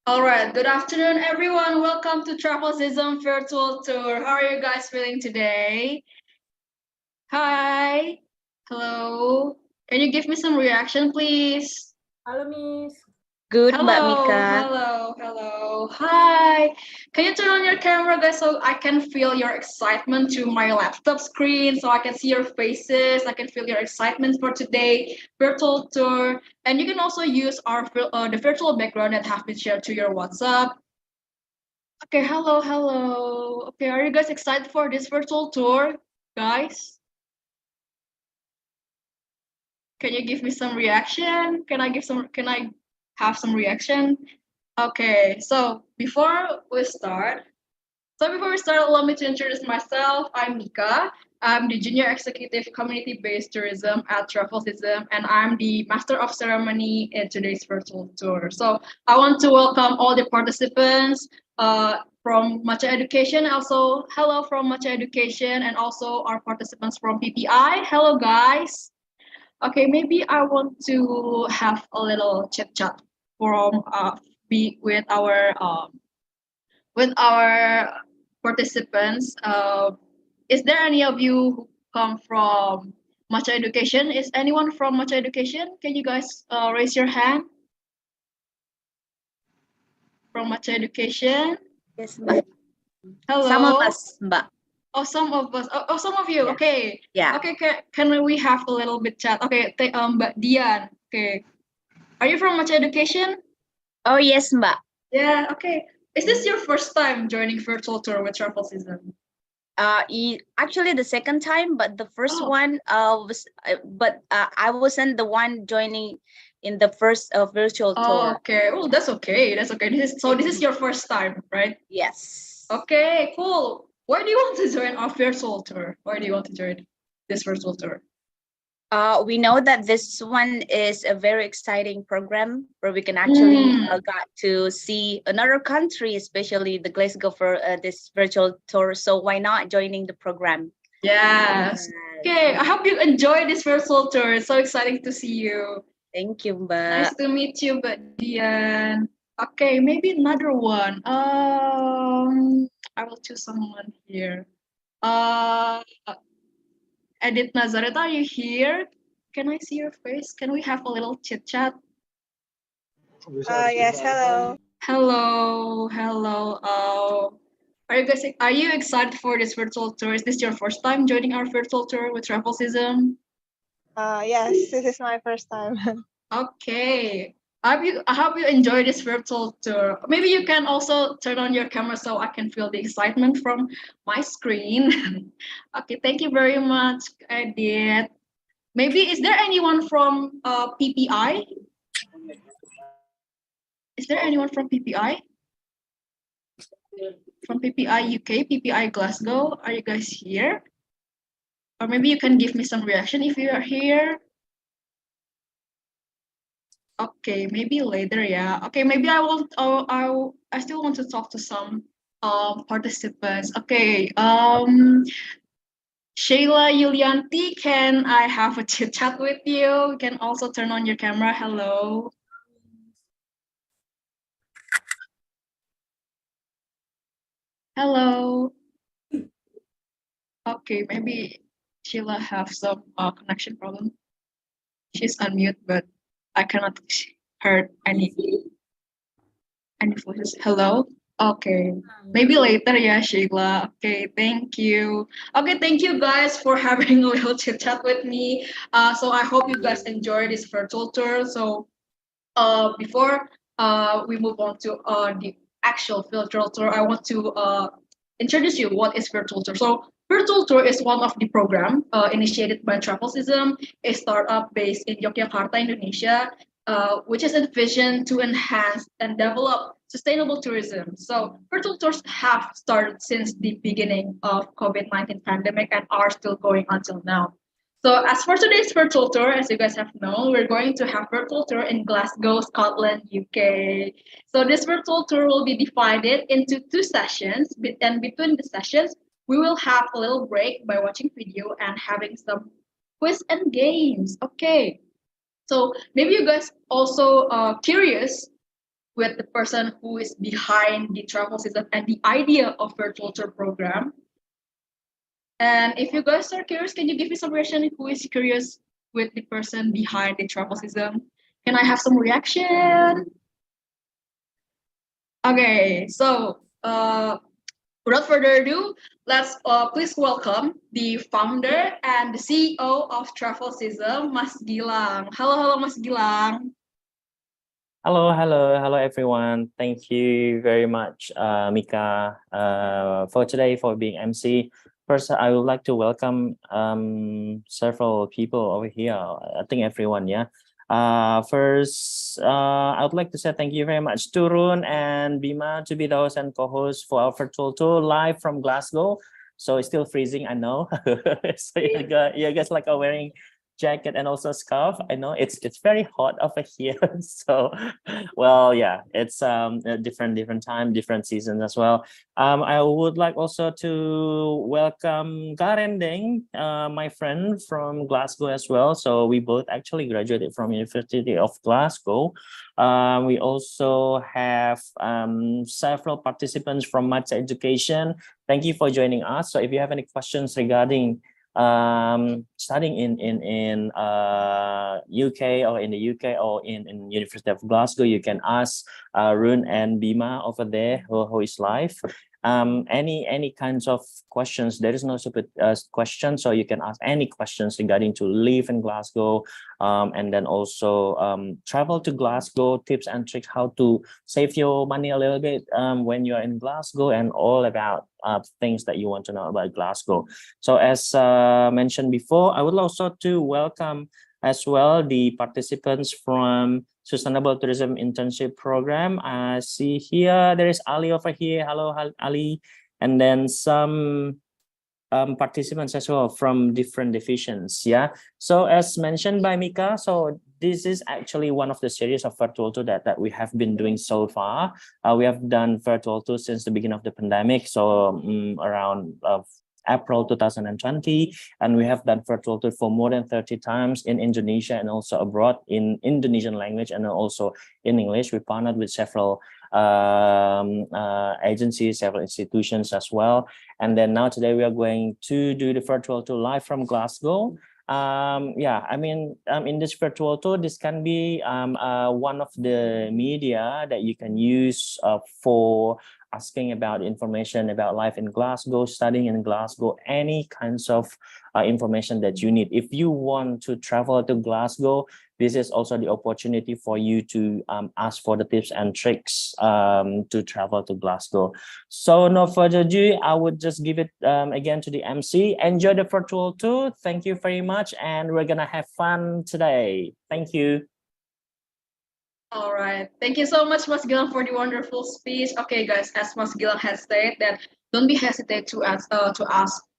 All right, good afternoon, everyone. Welcome to Travelxism virtual tour. How are you guys feeling today? Hi. Hello. Can you give me some reaction, please? Halo, Miss. Good, Mbak Hello, Mika. hello. Hi. Can you turn on your camera, guys, so I can feel your excitement to my laptop screen, so I can see your faces. I can feel your excitement for today virtual tour, and you can also use the virtual background that have been shared to your WhatsApp. Okay, hello. Okay, are you guys excited for this virtual tour, guys? Can you give me some reaction? Can I have some reaction? Okay, before we start, allow me to introduce myself. I'm Mika. I'm the Junior Executive Community-Based Tourism at Travelxism, and I'm the Master of Ceremony in today's virtual tour. So I want to welcome all the participants from Matcha Education. Also, hello from Matcha Education, and also our participants from PPI. Hello, guys. Okay, maybe I want to have a little chit chat from be with our participants. Is there any of you who come from Matcha Education? Is anyone from Matcha Education? Can you guys raise your hand from Matcha Education? Yes, Mbak. Hello. Some of us, Mbak. Oh, some of us. Oh, some of you. Yeah. Okay. Yeah. Okay. Can we have a little bit chat? Okay. Mbak Dian. Okay. Are you from Matcha Education? Oh, yes, Mbak. Yeah. Okay. Is this your first time joining virtual tour with Travelxism? Actually the second time, but the first one I wasn't the one joining in the first virtual tour. Okay. Oh, that's okay. That's okay. This is your first time, right? Yes. Okay, cool. Why do you want to join our virtual tour? Why do you want to join this virtual tour? We know that this one is a very exciting program where we can actually got to see another country, especially the Glasgow for this virtual tour. So why not joining the program? Yes. Okay, I hope you enjoy this virtual tour. It's so exciting to see you. Thank you, Mbak. Nice to meet you, Mbak Dian. Okay, maybe another one. I will choose someone here. Edith Nazaret, are you here? Can I see your face? Can we have a little chit chat? Yes, hello. Hello. Are you excited for this virtual tour? Is this your first time joining our virtual tour with Travelxism? Yes, this is my first time. Okay. I hope you enjoy this virtual tour. Maybe you can also turn on your camera so I can feel the excitement from my screen. Okay, thank you very much, Edith. Maybe is there anyone from PPI? Is there anyone from PPI? From PPI UK, PPI Glasgow? Are you guys here? Or maybe you can give me some reaction if you are here. Okay, maybe later, yeah. Okay, maybe I still want to talk to some participants. Okay, Shayla Yulianti, can I have a chit chat with you? You can also turn on your camera. Hello. Hello. Okay, maybe Sheila have some connection problem. She's on mute, but I cannot hear any voices. Hello? Okay. Maybe later, yeah, Sheila. Okay, thank you. Okay, thank you guys for having a little chit chat with me. So I hope you guys enjoy this virtual tour. So before we move on to the actual virtual tour, I want to introduce you what is virtual tour. So virtual tour is one of the program initiated by Travelxism, a startup based in Yogyakarta, Indonesia, which is envisioned to enhance and develop sustainable tourism. So virtual tours have started since the beginning of COVID-19 pandemic and are still going until now. So as for today's virtual tour, as you guys have known, we're going to have virtual tour in Glasgow, Scotland, UK. So this virtual tour will be divided into two sessions, and between the sessions, we will have a little break by watching video and having some quiz and games. Okay. So maybe you guys also curious with the person who is behind the Travelxism and the idea of virtual tour program. And if you guys are curious, can you give me some reaction? Who is curious with the person behind the Travelxism? Can I have some reaction? Okay, so without further ado, let's please welcome the founder and the CEO of Travelxism, Mas Gilang. Hello, hello, Mas Gilang. Hello everyone. Thank you very much, Mika, for today for being MC. First, I would like to welcome several people over here. I think everyone, yeah. First, I would like to say thank you very much to Run and Bima to be the host and co-host for our virtual tour live from Glasgow. So it's still freezing, I know. So you guys like are wearing jacket and also scarf. I know it's very hot over here. So well, yeah, it's a different time, different seasons as well. I would like also to welcome Garending, my friend from Glasgow as well. So we both actually graduated from University of Glasgow. We also have several participants from Matcha Education. Thank you for joining us. So if you have any questions regarding studying in UK or in the UK or in University of Glasgow, you can ask Rune and Bima over there who is live. Any kinds of questions, there is no stupid question, so you can ask any questions regarding to live in Glasgow, and then also travel to Glasgow, tips and tricks how to save your money a little bit when you're in Glasgow, and all about things that you want to know about Glasgow. So as mentioned before, I would also to welcome as well the participants from Sustainable Tourism Internship Program. I see here there is Ali over here. Hello, Ali. And then some participants as well from different divisions. Yeah. So as mentioned by Mika, so this is actually one of the series of virtual tour that we have been doing so far. We have done virtual tour since the beginning of the pandemic. So around April 2020, and we have done virtual tour for more than 30 times in Indonesia and also abroad in Indonesian language and also in English. We partnered with several agencies, several institutions as well. And then now today we are going to do the virtual tour live from Glasgow. Yeah, I mean, in this virtual tour, this can be one of the media that you can use for asking about information about life in Glasgow, studying in Glasgow, any kinds of information that you need. If you want to travel to Glasgow, this is also the opportunity for you to ask for the tips and tricks to travel to Glasgow. So no further ado, I would just give it again to the MC. Enjoy the virtual tour. Thank you very much. And we're gonna have fun today. Thank you. All right. Thank you so much, Mas Gilang, for the wonderful speech. Okay, guys, as Mas Gilang has said, that don't be hesitate to ask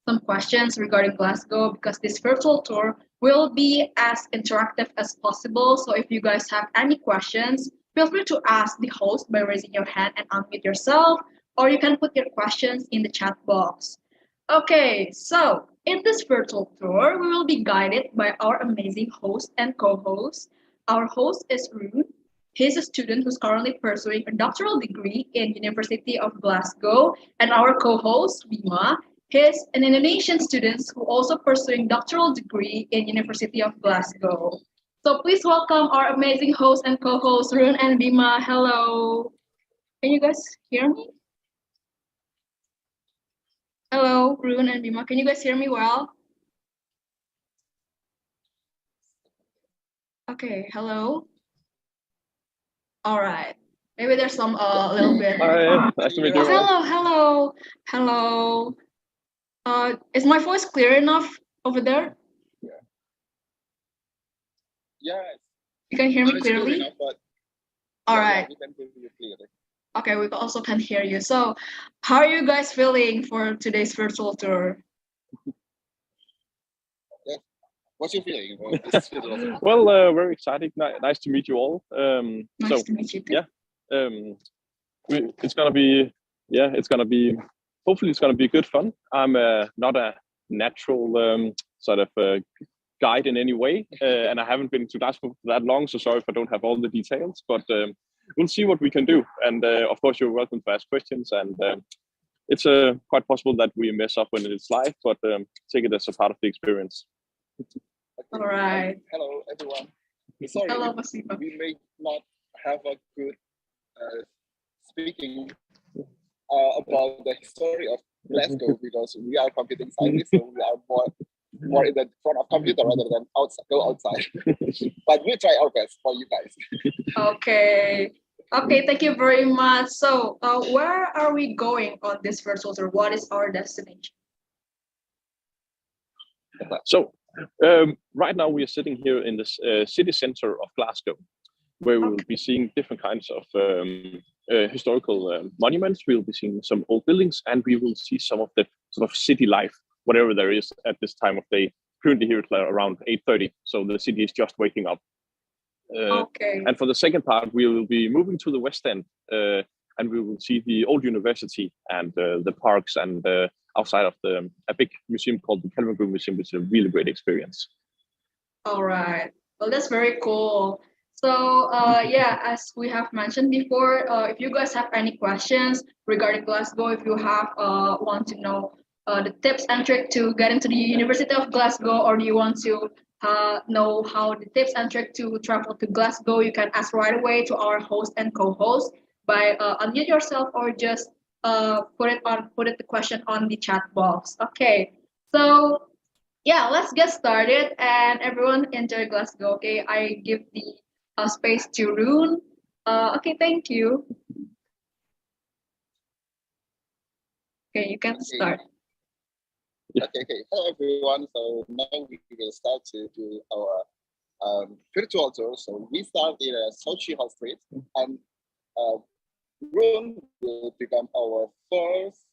some questions regarding Glasgow, because this virtual tour will be as interactive as possible. So if you guys have any questions, feel free to ask the host by raising your hand and unmute yourself, or you can put your questions in the chat box. Okay, so in this virtual tour, we will be guided by our amazing host and co-host. Our host is Rune. He's a student who's currently pursuing a doctoral degree in University of Glasgow, and our co-host Bima. He's an Indonesian student who also pursuing doctoral degree in University of Glasgow. So please welcome our amazing host and co-host Rune and Bima. Hello. Can you guys hear me? Hello, Rune and Bima. Can you guys hear me well? Okay, hello. All right. Maybe there's some little bit. Hi, nice to meet you. Hello. Is my voice clear enough over there? Yeah. You can hear me Not as clear clearly? enough, but All yeah, right. we can hear you clearly. Okay, we also can hear you. So, how are you guys feeling for today's virtual tour? What's your feeling about this virtual tour? Well, very exciting. Nice to meet you all. Nice to meet you too. Yeah, it's gonna be, hopefully it's gonna be good fun. I'm not a natural sort of guide in any way, and I haven't been to Glasgow for that long, so sorry if I don't have all the details. But we'll see what we can do. And of course, you're welcome to ask questions. And it's quite possible that we mess up when it's live, but take it as a part of the experience. All right. Hello, everyone. Sorry, Hello, Pasipa. we may not have a good speaking about the history of Glasgow because we are computing scientists, so we are more in the front of computer rather than outside. But we try our best for you guys. Okay. Okay, thank you very much. So, where are we going on this virtual tour? What is our destination? So right now we are sitting here in this city center of Glasgow, where we will be seeing different kinds of historical monuments. We'll be seeing some old buildings, and we will see some of the sort of city life, whatever there is at this time of day. Currently here it's around 8:30, so the city is just waking up. Okay. And for the second part, we will be moving to the West End, and we will see the old university and the parks, and outside of a big museum called the Kelvin Museum, which is a really great experience. All right. Well, that's very cool. So, yeah, as we have mentioned before, if you guys have any questions regarding Glasgow, if you have want to know the tips and tricks to get into the University of Glasgow, or do you want to know how the tips and tricks to travel to Glasgow, you can ask right away to our host and co-host by unmute yourself or just put the question on the chat box. Okay. So yeah, let's get started and everyone enjoy Glasgow. Okay, I give the space to Rune. Okay, thank you. Okay, you can start. Okay. Hello, everyone. So now we will start to do our virtual tour. So we start in Sochi Hall Street, and Rune will become our first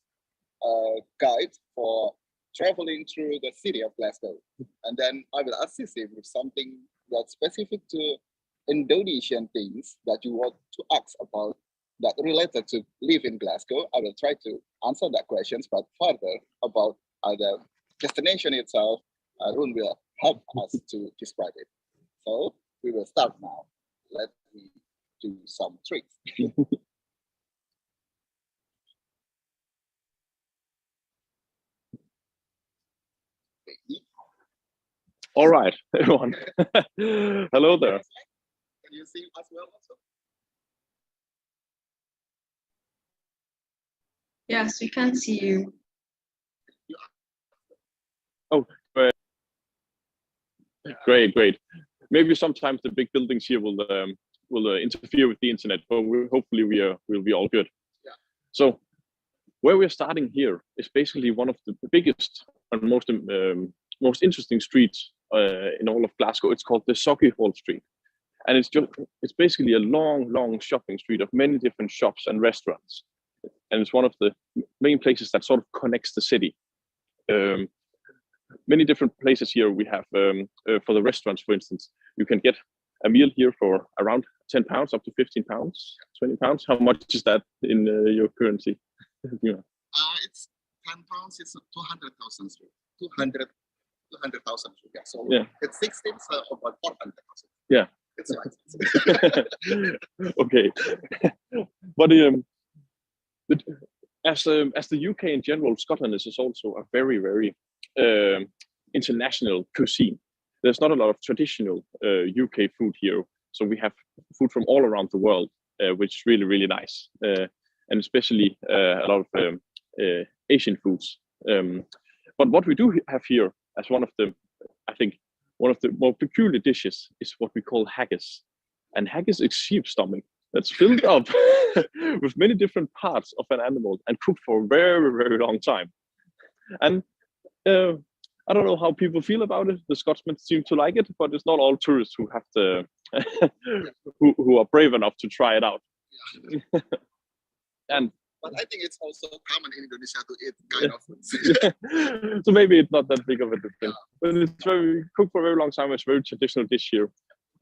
guide for traveling through the city of Glasgow. And then I will assist him with something that's specific to Indonesian things that you want to ask about that related to live in Glasgow. I will try to answer that questions, but further about the destination itself, Rune will help us to describe it. So we will start now. Let me do some tricks. All right, everyone. Hello there. Can you see us well also? Yes, we can see you. Oh, great. Maybe sometimes the big buildings here will interfere with the internet, but hopefully we'll be all good. Yeah. So where we're starting here is basically one of the biggest and most interesting streets in all of Glasgow. It's called the Hall Street, and it's basically a long shopping street of many different shops and restaurants, and it's one of the main places that sort of connects the city. Many different places here we have for the restaurants, for instance, you can get a meal here for around £10 up to £15, £20. How much is that in your currency? It's £10. It's 200,000. 200,000. Yeah. So yeah, it's 16, so about 400,000. Yeah. It's right. Okay. But as the UK in general, Scotland is also a very international cuisine. There's not a lot of traditional UK food here, so we have food from all around the world, which is really nice, and especially a lot of Asian foods. But what we do have here as one of the more peculiar dishes is what we call haggis, and haggis is sheep stomach that's filled up with many different parts of an animal and cooked for a very long time. And I don't know how people feel about it. The Scotsmen seem to like it, but it's not all tourists who have to who are brave enough to try it out. And but I think it's also common in Indonesia to eat kind of foods. So maybe it's not that big of a difference, but it's very cooked for a very long time. It's a very traditional dish here.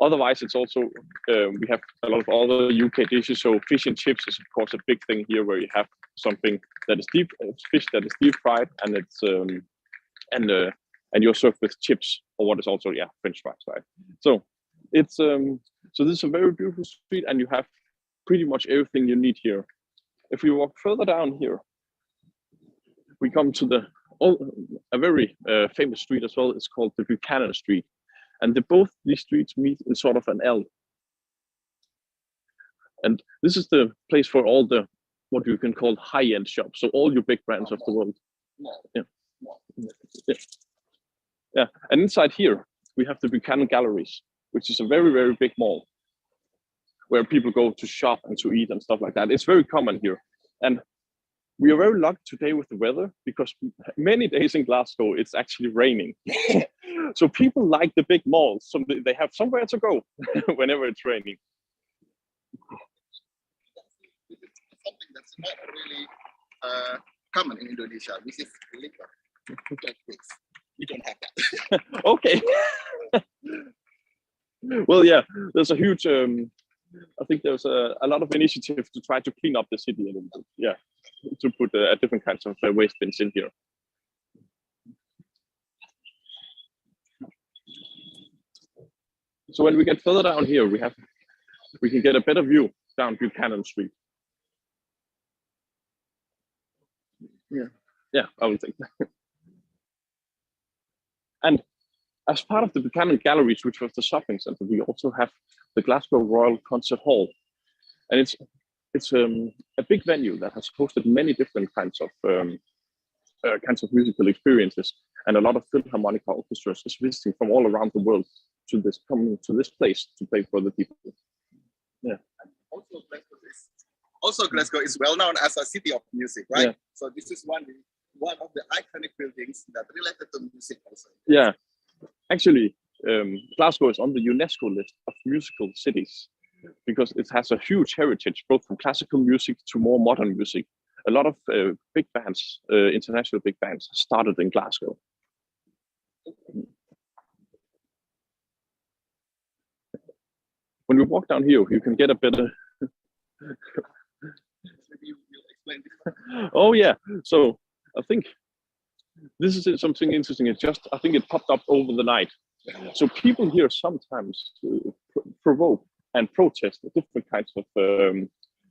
Otherwise, it's also we have a lot of other UK dishes. So fish and chips is of course a big thing here, where you have something that is fish that is deep fried, and it's and you're served with chips, or what is also French fries, right? So it's so this is a very beautiful street, and you have pretty much everything you need here. If we walk further down here, we come to a very famous street as well. It's called the Buchanan Street, and both these streets meet in sort of an L. And this is the place for all the what you can call high-end shops. So all your big brands of the world. Yeah. Yeah. And inside here we have the Buchanan Galleries, which is a very, very big mall where people go to shop and to eat and stuff like that. It's very common here. And we are very lucky today with the weather because many days in Glasgow, it's actually raining. So people like the big malls, so they have somewhere to go whenever it's raining. Something that's not really common in Indonesia, which is liquor. Like this. We don't have that. Okay. Well, yeah, there's a huge, I think there's a lot of initiative to try to clean up the city a little bit. Yeah, to put different kinds of waste bins in here. So when we get further down here, we can get a better view down Buchanan Street. Yeah, I would think that. And as part of the Buchanan Galleries, which was the shopping center, we also have the Glasgow Royal Concert Hall, and it's a big venue that has hosted many different kinds of musical experiences, and a lot of philharmonic orchestras is visiting from all around the world coming to this place to play for the people. Yeah. Also, Glasgow is well known as a city of music, right? Yeah. So this is one of the iconic buildings that related to music also. Yeah, actually, Glasgow is on the UNESCO list of musical cities because it has a huge heritage, both from classical music to more modern music. A lot of big bands, international big bands, started in Glasgow. When we walk down here, you can get a better. Maybe you'll explain this. Oh yeah, so I think this is something interesting. I think it popped up over the night. So people here sometimes provoke and protest different kinds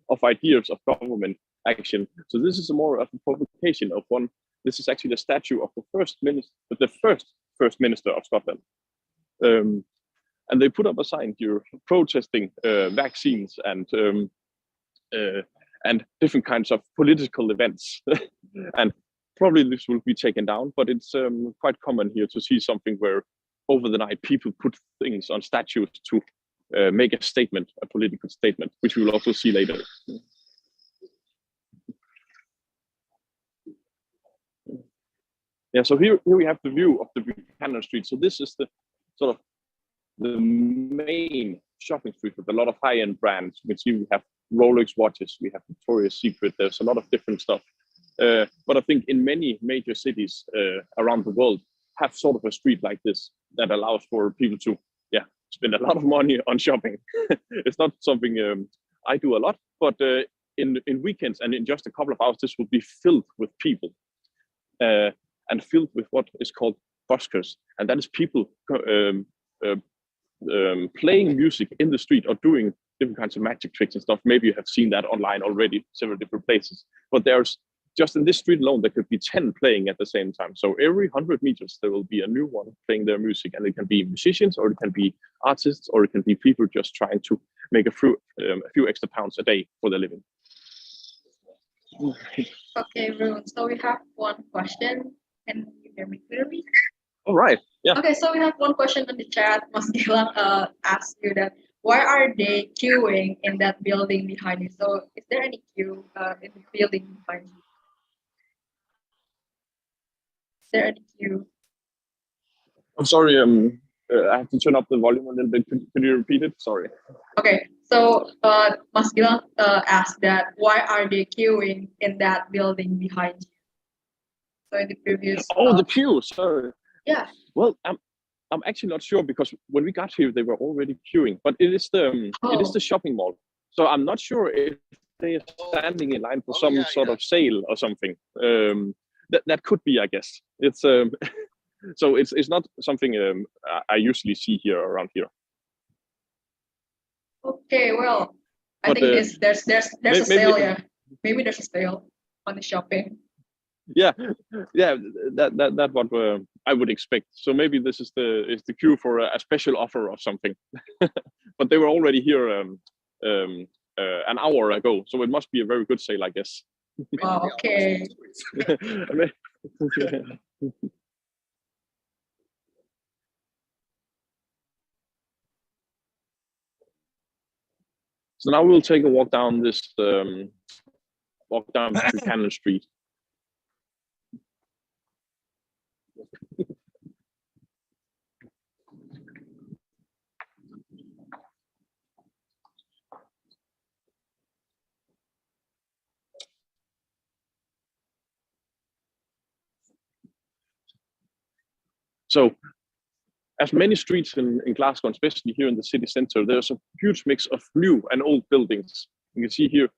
of ideas of government action. So this is more of a provocation of one. This is actually the statue of the first minister of Scotland. And they put up a sign here protesting vaccines and different kinds of political events. And probably this will be taken down, but it's quite common here to see something where over the night people put things on statues to make a statement, a political statement, which we will also see later. Yeah, so here we have the view of the Buchanan Street. So this is the sort of the main shopping street with a lot of high-end brands. You can see we have Rolex watches, we have Victoria's Secret, there's a lot of different stuff. But I think in many major cities around the world have sort of a street like this that allows for people to spend a lot of money on shopping. It's not something I do a lot, but in weekends and in just a couple of hours, this will be filled with people and filled with what is called buskers. And that is people playing music in the street or doing different kinds of magic tricks and stuff. Maybe you have seen that online already, several different places. But there's just in this street alone, there could be 10 playing at the same time. So every 100 meters, there will be a new one playing their music. And it can be musicians, or it can be artists, or it can be people just trying to make a few extra pounds a day for their living. Okay, Rune. So we have one question. Can you hear me clearly? All right. Yeah. Okay, so we have one question in the chat. Mas Gilang asked you that why are they queuing in that building behind you? So is there any queue in the building behind you? Is there any queue? I'm sorry. I have to turn up the volume a little bit. Could you repeat it? Sorry. Okay, so Mas Gilang asked that why are they queuing in that building behind you? So in the previous. Oh, the queue. Sorry. Yeah. Well, I'm actually not sure because when we got here, they were already queuing. But it is the shopping mall. So I'm not sure if they are standing in line for some sort of sale or something. That could be, I guess. It's so it's not something I usually see here around here. Okay, well, I But, think there's a maybe sale, yeah. Maybe there's a sale on the shopping. yeah, that what I would expect. So maybe this is the cue for a special offer or something. But they were already here an hour ago, so it must be a very good sale, I guess. Oh, okay. So now we'll take a walk down Buchanan Street. So, as many streets in Glasgow, especially here in the city center, there's a huge mix of new and old buildings. You can see here,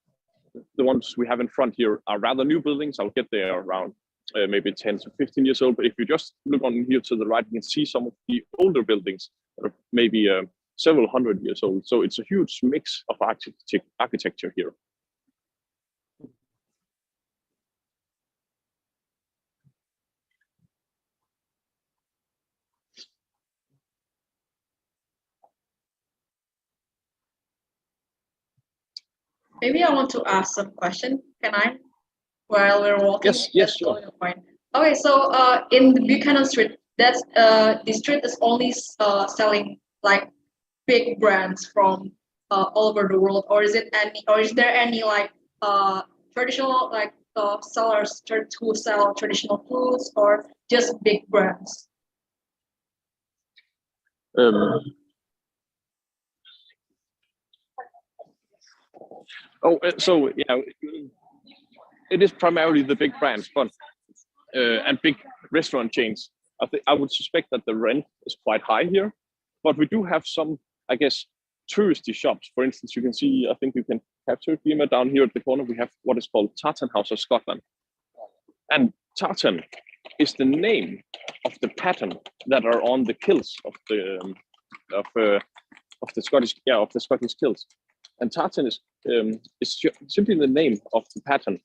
the ones we have in front here are rather new buildings. I'll get there around maybe 10 to 15 years old. But if you just look on here to the right, you can see some of the older buildings that are maybe several hundred years old. So it's a huge mix of architecture here. Maybe I want to ask some question. Can I? While we're walking, Yes, sure. Fine. Okay, so in the Buchanan Street, that's the street is only selling like big brands from all over the world, or is there any like traditional like sellers who sell traditional foods, or just big brands? So yeah, it is primarily the big brands, but and big restaurant chains. I would suspect that the rent is quite high here, but we do have some, I guess, touristy shops. For instance, you can see, I think you can capture it, Beamer, down here at the corner. We have what is called Tartan House of Scotland, and tartan is the name of the pattern that are on the kilts of the Scottish kilts. And tartan is simply the name of the pattern,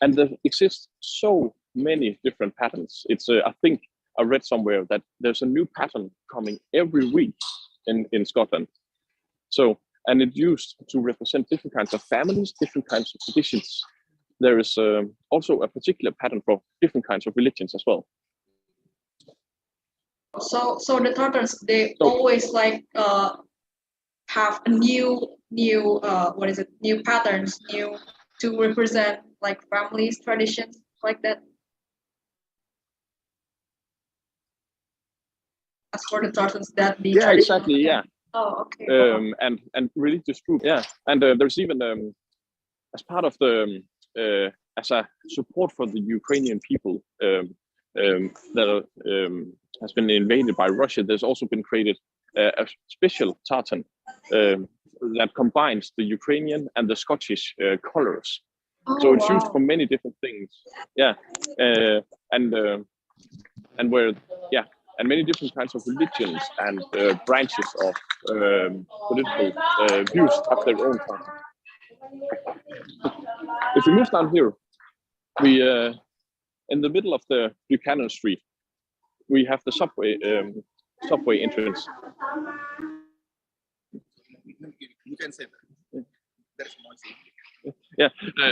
and there exists so many different patterns. It's I think I read somewhere that there's a new pattern coming every week in Scotland. So, and it's used to represent different kinds of families, different kinds of traditions. There is also a particular pattern for different kinds of religions as well. So the tartans, they always like have a new new patterns, new to represent like families, traditions like that. As for the tartans, that be Yeah, traditional. exactly. Yeah. Oh, okay. And religious group. Yeah, and there's even as part of the as a support for the Ukrainian people that has been invaded by Russia. There's also been created a special tartan that combines the Ukrainian and the Scottish colors. Oh, so it's used wow. for many different things. Yeah, and where and many different kinds of religions and branches of political views have their own tartan. If we move down here, we in the middle of the Buchanan Street, we have the subway entrance. You can say that. That's noisy. Yeah,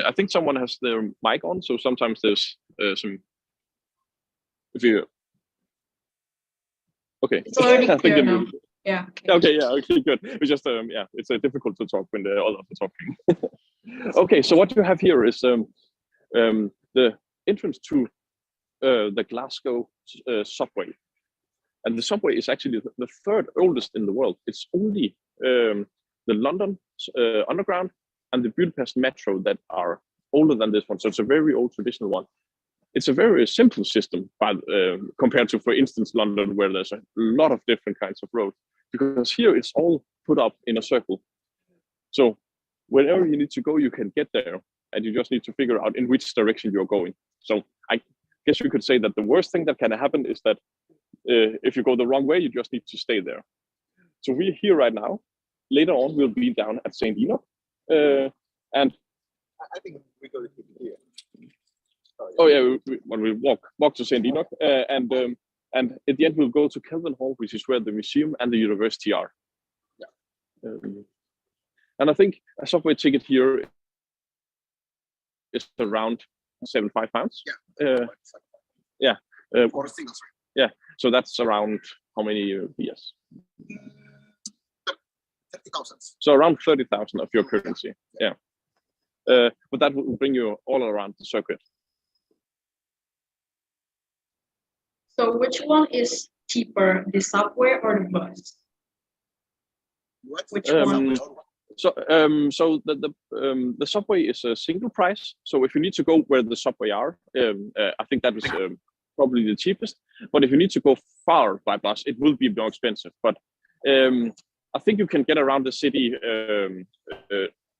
I think someone has their mic on, so sometimes there's some. If you okay, It's already I think clear now. Yeah. Okay, yeah, okay, good. It's just it's difficult to talk when the others are talking. Okay, so what you have here is the entrance to the Glasgow subway, and the subway is actually the third oldest in the world. It's only the London Underground and the Budapest Metro that are older than this one. So it's a very old traditional one. It's a very simple system, but compared to, for instance, London, where there's a lot of different kinds of roads. Because here it's all put up in a circle. So wherever you need to go, you can get there, and you just need to figure out in which direction you're going. So I guess you could say that the worst thing that can happen is that if you go the wrong way, you just need to stay there. So we're here right now. Later on, we'll be down at St. Enoch, And I think we go here. oh yeah, when we walk to St. Enoch, and at the end we'll go to Kelvin Hall, which is where the museum and the university are. And I think a subway ticket here is around £75. Yeah. For a single train. Yeah. So that's around how many years? 30,000. So around 30,000 of your currency. Yeah. But that will bring you all around the circuit. So which one is cheaper, the subway or the bus? Which one? So the subway is a single price. So if you need to go where the subway are, I think that is probably the cheapest. But if you need to go far by bus, it will be more expensive. But I think you can get around the city,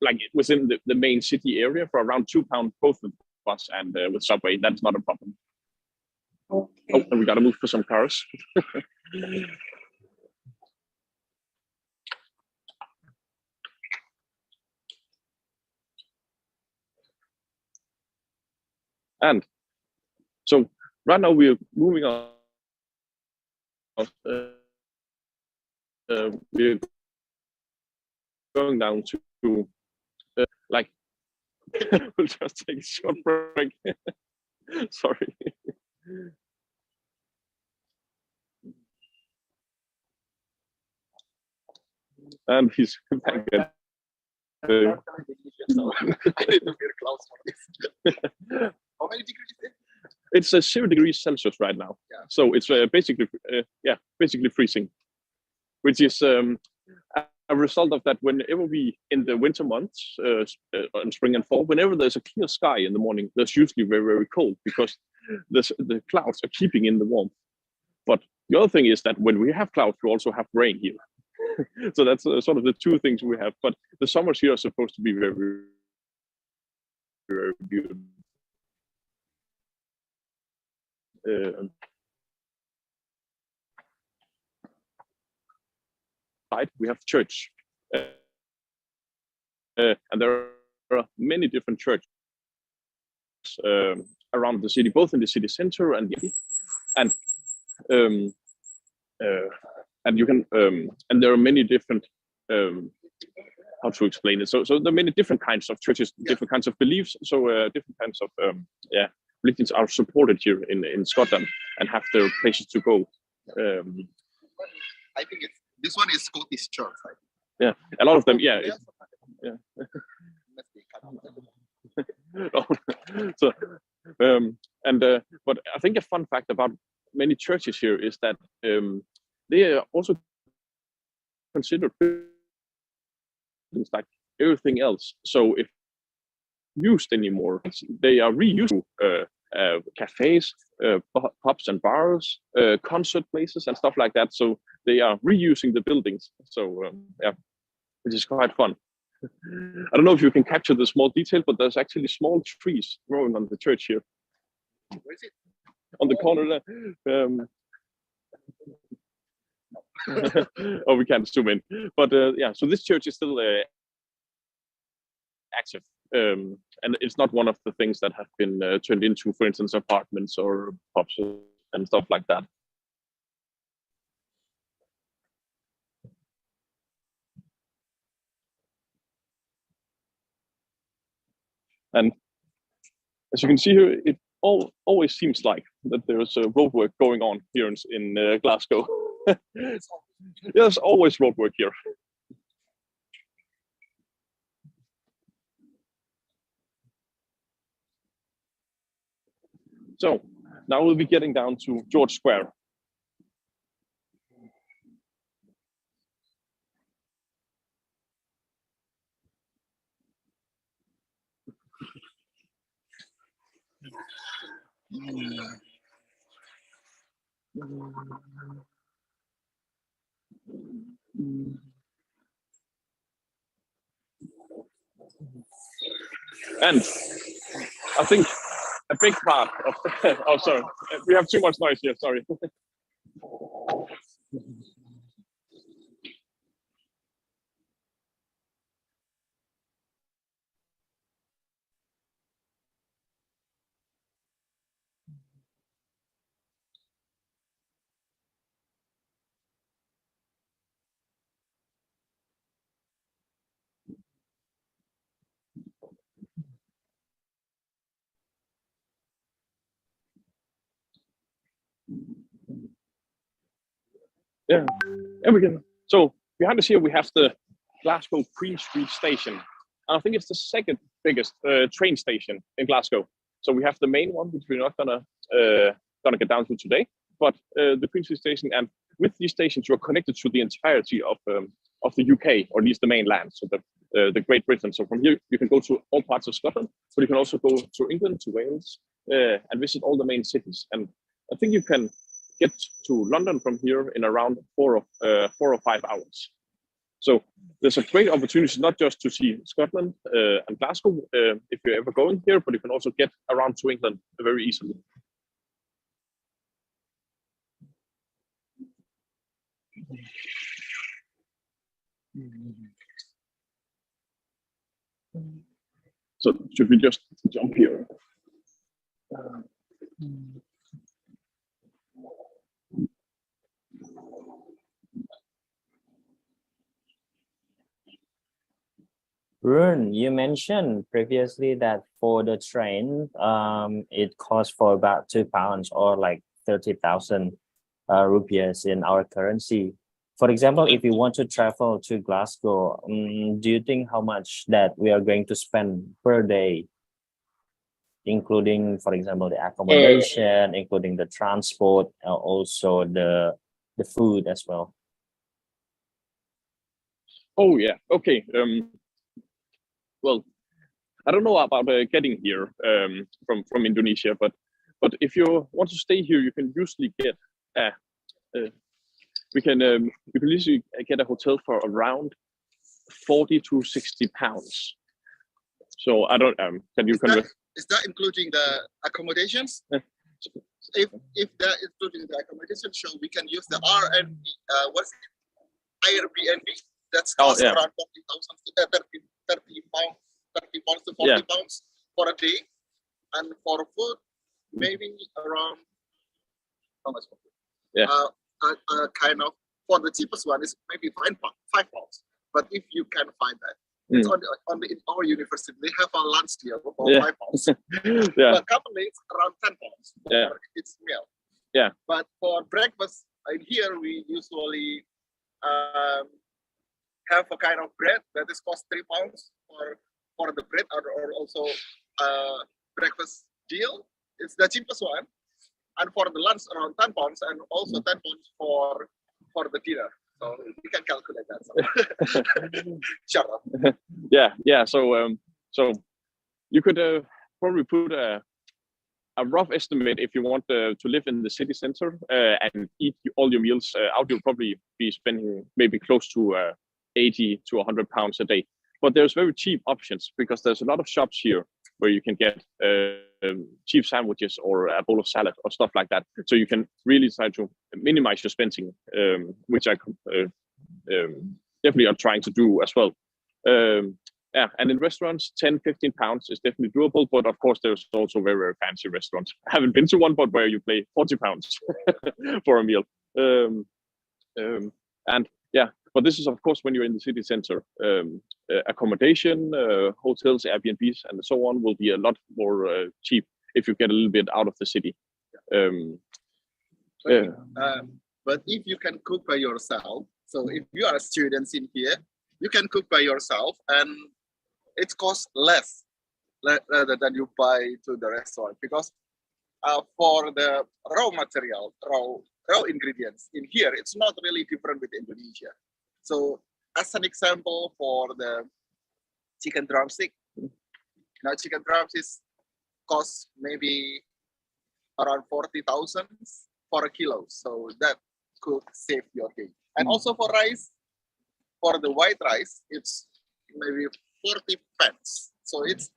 like within the main city area, for around £2 both with bus and with subway. That's not a problem. Okay. Oh, and we gotta move for some cars. And so right now we're moving on. We're going down to like we'll just take a short break. Sorry. And he's back again. I need to get close for this. How many degrees is it? It's 0 degrees Celsius right now. Yeah. So it's basically freezing, which is a result of that. Whenever we in the winter months, in spring and fall, whenever there's a clear sky in the morning, there's usually very, very cold because the clouds are keeping in the warmth. But the other thing is that when we have clouds, we also have rain here. So that's sort of the two things we have. But the summers here are supposed to be very, very beautiful. We have church, and there are many different churches around the city, both in the city center and you can and there are many different how to explain it. So there are many different kinds of churches, different kinds of beliefs. So different kinds of religions are supported here in Scotland and have their places to go. I think this one is Scottish church, right? Yeah, a lot of them. Yeah. So, but I think a fun fact about many churches here is that they are also considered things like everything else. So if used anymore, they are reused to cafes, pubs and bars, concert places and stuff like that. So they are reusing the buildings. So which is quite fun. I don't know if you can capture the small detail, but there's actually small trees growing on the church here. Where is it? On the corner there. Oh, we can't zoom in. But yeah, so this church is still active. And it's not one of the things that have been turned into, for instance, apartments or pubs and stuff like that. And as you can see here, it always seems like that there's roadwork going on here in Glasgow. There's always roadwork here. So now we'll be getting down to George Square. And I think a big part of oh sorry, we have too much noise here, sorry. Yeah, and we can. So behind us here we have the Glasgow Queen Street Station, and I think it's the second biggest train station in Glasgow. So we have the main one, which we're not gonna get down to today, but the Queen Street Station, and with these stations you are connected to the entirety of the UK, or at least the mainland, so the Great Britain. So from here you can go to all parts of Scotland, but you can also go to England, to Wales, and visit all the main cities. And I think you can get to London from here in around 4 or 5 hours. So there's a great opportunity not just to see Scotland and Glasgow if you're ever going here, but you can also get around to England very easily. So should we just jump here? Rune, you mentioned previously that for the train, it costs for about £2 or like 30,000 rupees in our currency. For example, if you want to travel to Glasgow, do you think how much that we are going to spend per day, including, for example, the accommodation, including the transport, also the food as well? Oh yeah, okay. Well, I don't know about getting here from Indonesia, but if you want to stay here, you can usually get you can usually get a hotel for around 40 to 60 pounds. So I don't can you convert? Is that including the accommodations? If that is including the accommodation, so we can use the RNB. What's it? Airbnb. That's cost around 40,000 to 30 pounds, 30 pounds to 40 pounds for a day, and for food maybe around how much? Yeah. Kind of for the cheapest one is maybe 5 pounds. But if you can find that, it's on the in our university they have a lunch deal for 5 pounds. But currently it's around 10 pounds for its meal. Yeah. But for breakfast in here we usually have a kind of bread that is cost 3 pounds for the bread, or also breakfast deal. It's the cheapest one. And for the lunch around 10 pounds, and also 10 pounds for the dinner. So you can calculate that. So. Shut up. Yeah. So you could probably put a rough estimate if you want to live in the city center and eat all your meals out. You'll probably be spending maybe close to 80 to 100 pounds a day. But there's very cheap options because there's a lot of shops here where you can get cheap sandwiches or a bowl of salad or stuff like that. So you can really try to minimize your spending, which I definitely are trying to do as well. And in restaurants, 10, 15 pounds is definitely doable. But of course, there's also very, very fancy restaurants. I haven't been to one, but where you pay 40 pounds for a meal. And yeah, but this is, of course, when you're in the city center. Accommodation, hotels, Airbnbs, and so on will be a lot more cheap if you get a little bit out of the city. But if you can cook by yourself, so if you are students in here, you can cook by yourself, and it costs less rather than you buy to the restaurant, because for the raw material, raw ingredients in here, it's not really different with Indonesia. So as an example, for the chicken drumstick, now chicken drumsticks cost maybe around 40,000 for a kilo. So that could save your day. And also for rice, for the white rice, it's maybe 40 pence. So it's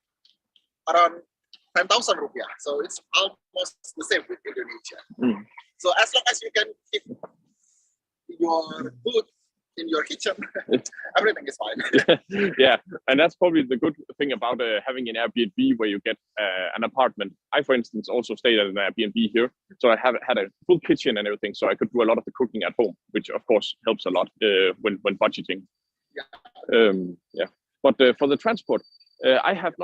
around 10,000 rupiah. So it's almost the same with Indonesia. So as long as you can keep your food in your kitchen, everything is fine. Yeah, and that's probably the good thing about having an Airbnb where you get an apartment. I, for instance, also stayed at an Airbnb here, so I have had a full kitchen and everything, so I could do a lot of the cooking at home, which of course helps a lot when budgeting. Yeah. But for the transport, I have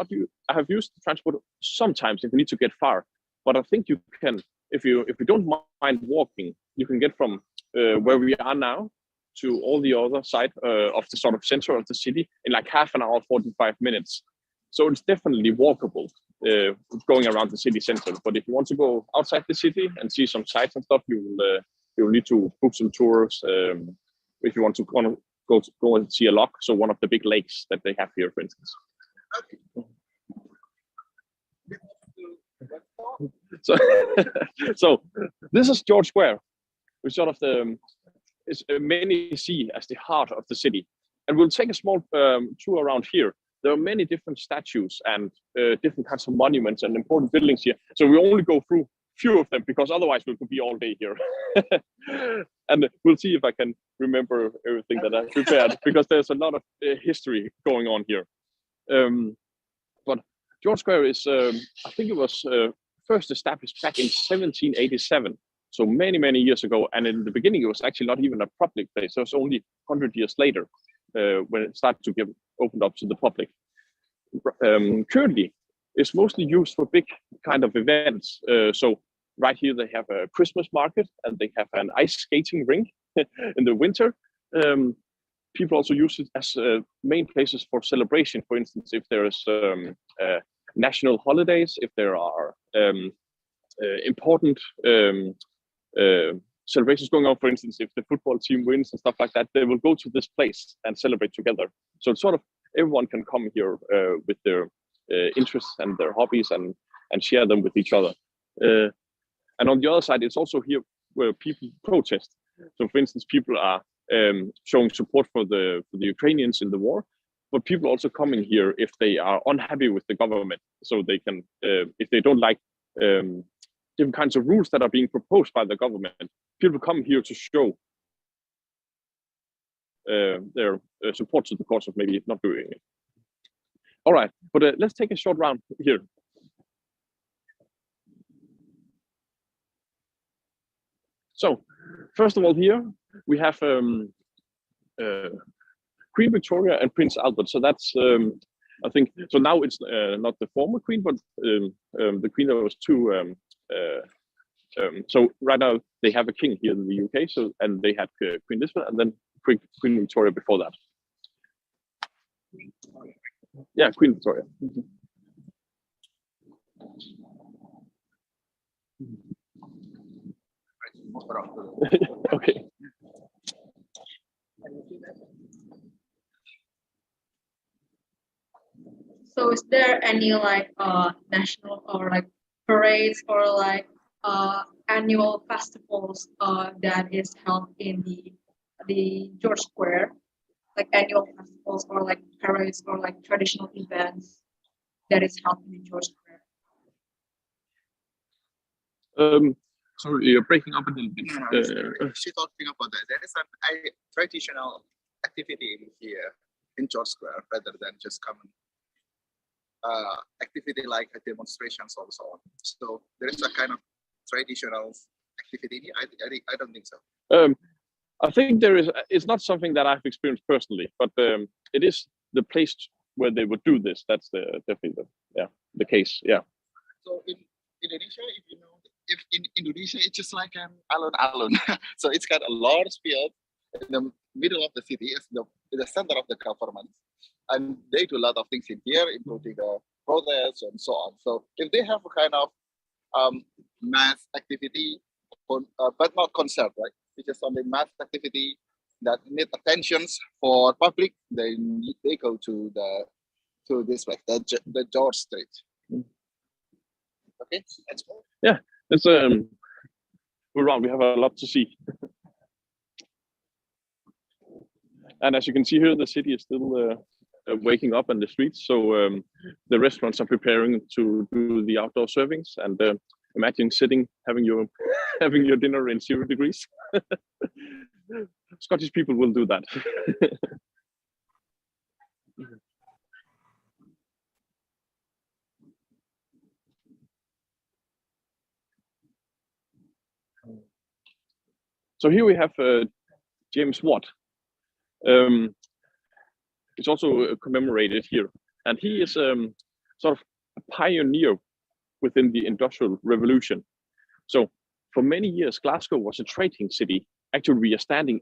used transport sometimes if you need to get far, but I think you can, if you don't mind walking, you can get from where we are now to all the other side of the sort of center of the city in like half an hour, 45 minutes. So it's definitely walkable going around the city center. But if you want to go outside the city and see some sights and stuff, you will need to book some tours. If you want to go and see a loch, so one of the big lakes that they have here, for instance. So, so this is George Square, which sort of many see as the heart of the city. And we'll take a small tour around here. There are many different statues and different kinds of monuments and important buildings here. So we only go through few of them because otherwise we could be all day here. And we'll see if I can remember everything that I prepared because there's a lot of history going on here. But George Square is, I think it was first established back in 1787. So many, many years ago. And in the beginning, it was actually not even a public place. It was only 100 years later when it started to get opened up to the public. Currently, it's mostly used for big kind of events. So right here, they have a Christmas market and they have an ice skating rink in the winter. People also use it as main places for celebration. For instance, if there is national holidays, if there are important celebrations going on, for instance, if the football team wins and stuff like that, they will go to this place and celebrate together. So it's sort of everyone can come here with their interests and their hobbies and share them with each other. And on the other side, it's also here where people protest. So, for instance, people are showing support for the Ukrainians in the war, but people also coming here if they are unhappy with the government. So they can, if they don't like different kinds of rules that are being proposed by the government, people come here to show their support to the cause of maybe not doing it. All right, but let's take a short round here. So, first of all, here we have Queen Victoria and Prince Albert. So that's, I think, so now it's not the former queen, but the queen that was two. So right now they have a king here in the UK. So and they had Queen Elizabeth and then Queen Victoria before that. Yeah, Queen Victoria. Okay. So is there any like national or like parades or like annual festivals that is held in the George Square, like annual festivals or like parades or like traditional events that is held in the George Square? Sorry, you're breaking up a little bit. She's talking about that. There is a traditional activity in here in George Square rather than just common activity like demonstrations or so on. So there is a kind of traditional activity. I don't think so. I think there is. It's not something that I've experienced personally, but it is the place where they would do this. That's definitely the case. Yeah. So in Indonesia, if you know, if in Indonesia, it's just like an alun-alun. So it's got a large field in the middle of the city. It's the center of the government. And they do a lot of things in here, including the protests and so on. So if they have a kind of mass activity, but not concert, right? It's just only mass activity that need attentions for public, then they go to this place, the George Street. Okay, let's go. Yeah, it's we're around. We have a lot to see. And as you can see here, the city is still waking up in the streets. So the restaurants are preparing to do the outdoor servings. And imagine sitting, having your dinner in 0 degrees. Scottish people will do that. So here we have James Watt. It's also commemorated here, and he is sort of a pioneer within the Industrial Revolution. So for many years, Glasgow was a trading city, actually we are standing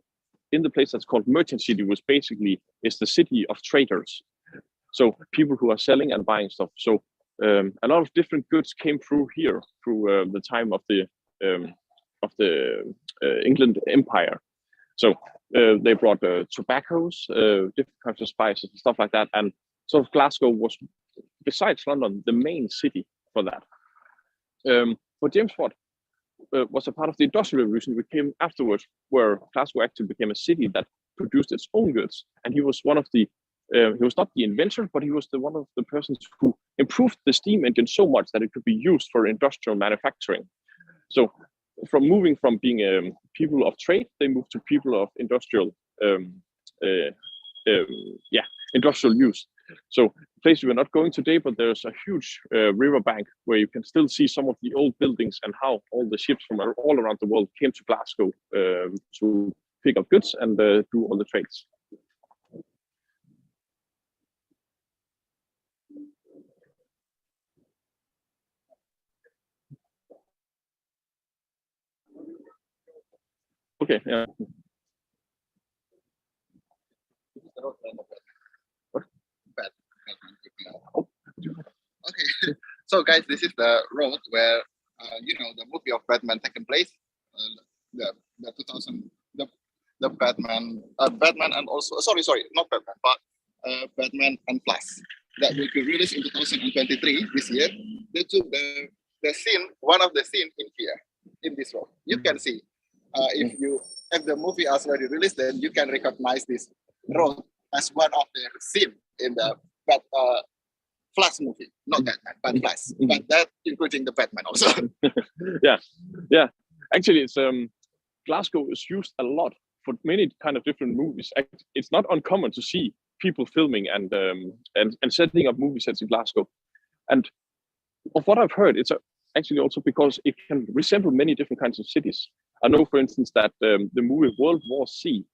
in the place that's called Merchant City, which basically is the city of traders. So people who are selling and buying stuff. So a lot of different goods came through here through the time of the England Empire. So they brought tobaccos, different kinds of spices and stuff like that. And sort of Glasgow was, besides London, the main city for that. But James Watt was a part of the Industrial Revolution, which came afterwards, where Glasgow actually became a city that produced its own goods. And he was one of the, he was not the inventor, but he was one of the persons who improved the steam engine so much that it could be used for industrial manufacturing. So from moving from being people of trade, they moved to people of industrial, industrial use. So a place we're not going today, but there's a huge riverbank where you can still see some of the old buildings and how all the ships from all around the world came to Glasgow to pick up goods and do all the trades. Okay, yeah. Okay, so guys, this is the road where the movie of Batman taken place. The 2000 the Batman and also sorry not Batman but Batman and Flash that will be released in 2023 this year. They took the scene, one of the scene in here in this road. You can see if the movie has already released, then you can recognize this road as one of the scene in the Flash movie, not Batman, but Flash, but that including the Batman also. yeah. Actually, it's Glasgow is used a lot for many kind of different movies. It's not uncommon to see people filming and setting up movie sets in Glasgow. And of what I've heard, it's actually also because it can resemble many different kinds of cities. I know, for instance, that the movie World War C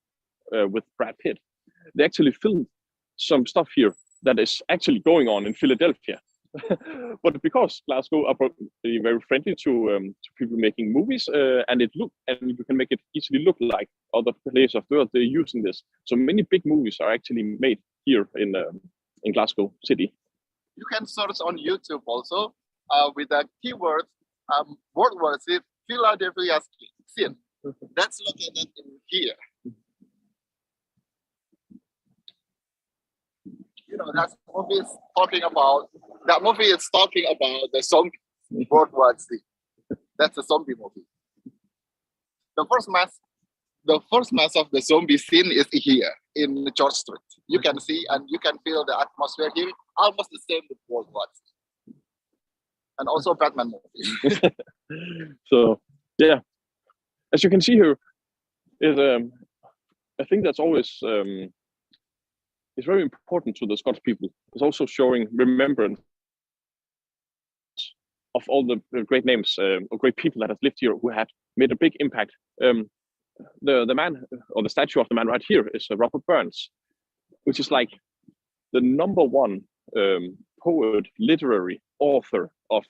with Brad Pitt, they actually filmed some stuff here that is actually going on in Philadelphia. But because Glasgow are very friendly to people making movies, and you can make it easily look like other places of the world, they're using this. So many big movies are actually made here in Glasgow City. You can search on YouTube also with the keyword World War C Philadelphia scene. That's located in here. That movie is talking about the zombie World War C. That's a zombie movie. The first mass of the zombie scene is here in George Street. You can see and you can feel the atmosphere here, almost the same with World War C. And also Batman movie. So yeah, as you can see here, is I think that's always it's very important to the Scottish people. It's also showing remembrance of all the great names or great people that have lived here who had made a big impact. The man, or the statue of the man right here, is Robert Burns, which is like the #1 poet, literary author of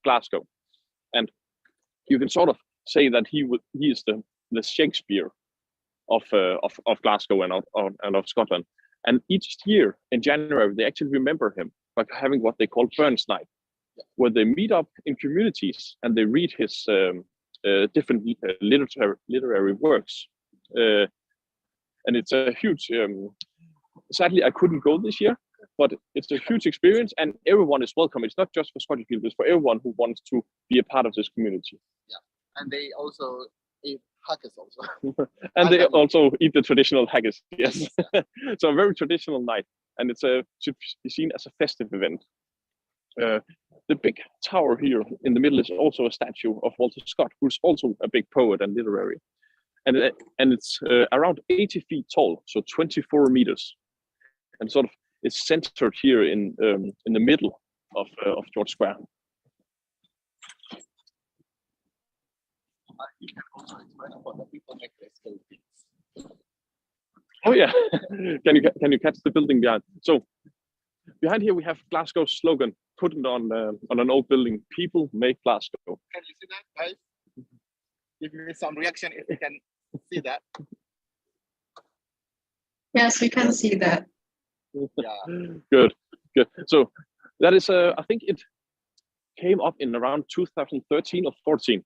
Glasgow, and you can sort of say that he is the Shakespeare of Glasgow and of Scotland. And each year in January, they actually remember him by having what they call Burns Night, where they meet up in communities and they read his different literary works. And it's a huge, sadly, I couldn't go this year, but it's a huge experience and everyone is welcome. It's not just for Scottish people, it's for everyone who wants to be a part of this community. Yeah, and they also eat haggis also. And they also eat the traditional haggis, yes. So a very traditional night, and it should be seen as a festive event. The big tower here in the middle is also a statue of Walter Scott, who's also a big poet and literary. And it's around 80 feet tall, so 24 meters. And sort of it's centered here in the middle of George Square. You can also explain about the people make this buildings. Oh yeah, can you catch the building behind? So behind here we have Glasgow's slogan, put it on an old building. People make Glasgow. Can you see that, guys? Give me some reaction if you can See that? Yes, we can see that. Yeah. Good. So that is, I think it came up in around 2013 or 14,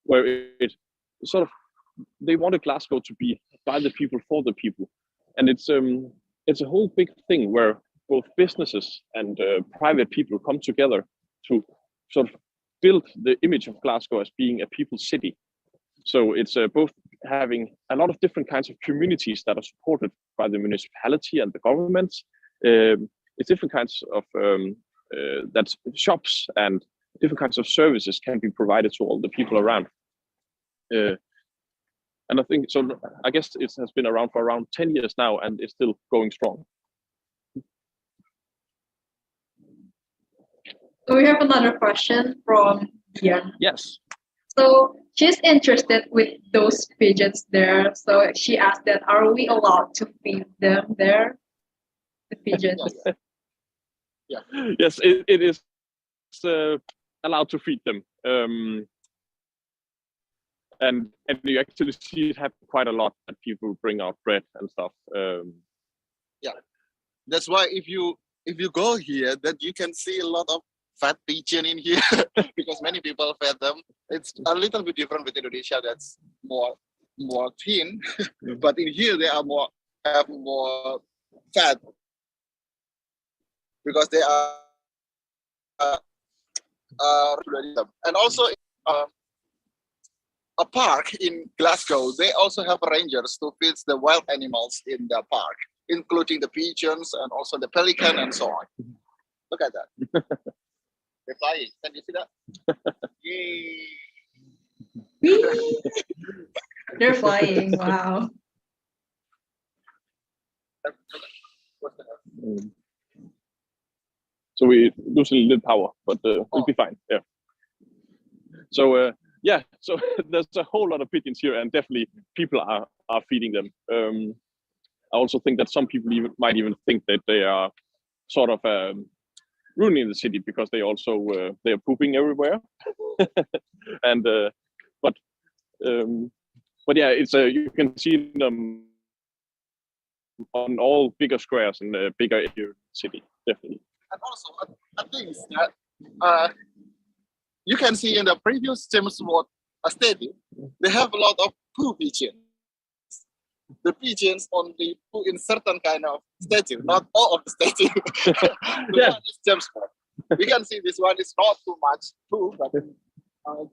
where it sort of, they wanted Glasgow to be by the people for the people, and it's a whole big thing where both businesses and private people come together to sort of build the image of Glasgow as being a people's city. So it's both having a lot of different kinds of communities that are supported by the municipality and the government. It's different kinds of that shops and different kinds of services can be provided to all the people around. And I think so. I guess it has been around for around 10 years now, and it's still going strong. So we have another question from Dian. Yes. So she's interested with those pigeons there. So she asked that, are we allowed to feed them there? The pigeons. Yes, it is allowed to feed them. And you actually see it happen quite a lot, that people bring out bread and stuff. Yeah, that's why if you go here, that you can see a lot of fat pigeon in here because many people fed them. It's a little bit different with Indonesia. That's more thin, but in here they are have more fat because they are and also a park in Glasgow. They also have rangers to feed the wild animals in the park, including the pigeons and also the pelican and so on. Look at that. They're flying. Can you see that? Yay! They're flying. Wow. So we lose a little power, but we'll be fine. Yeah. So yeah, so there's a whole lot of pigeons here, and definitely people are feeding them. I also think that some people might even think that they are sort of ruining the city because they also they are pooping everywhere. And but yeah, it's you can see them on all bigger squares in the bigger city, definitely. And also, I think that you can see in the previous James Watt stadium, they have a lot of poo pigeons. The pigeons only poo in certain kind of statue, not all of the statue. Yeah. One is James Watt. We can see this one is not too much poo, but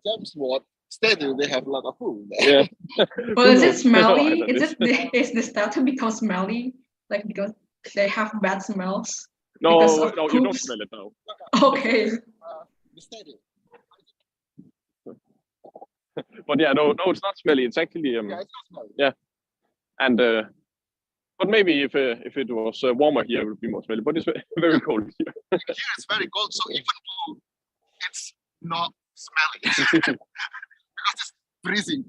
James Watt statue, they have a lot of poo there. Yeah. Well, is it smelly? No, I Is the statue become smelly? Like because they have bad smells? No, Because of you don't poops? smell it now. Okay. The statue. But yeah, no, it's not smelly. It's actually Yeah, it's not smelly. yeah, and but maybe if it was warmer here, it would be more smelly. But it's very cold here. Here it's very cold, so even poo, it's not smelly because it's freezing.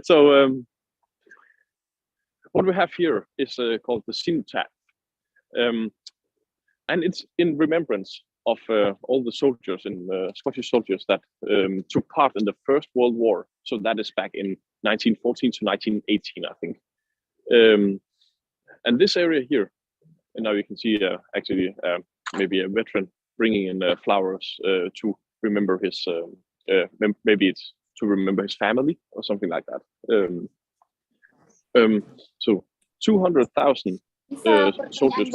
So what we have here is called the cenotaph, and it's in remembrance of all the soldiers and Scottish soldiers that took part in the First World War. So that is back in 1914 to 1918, I think. And this area here, and now you can see actually maybe a veteran bringing in flowers to remember his, maybe it's to remember his family or something like that. So 200,000 soldiers.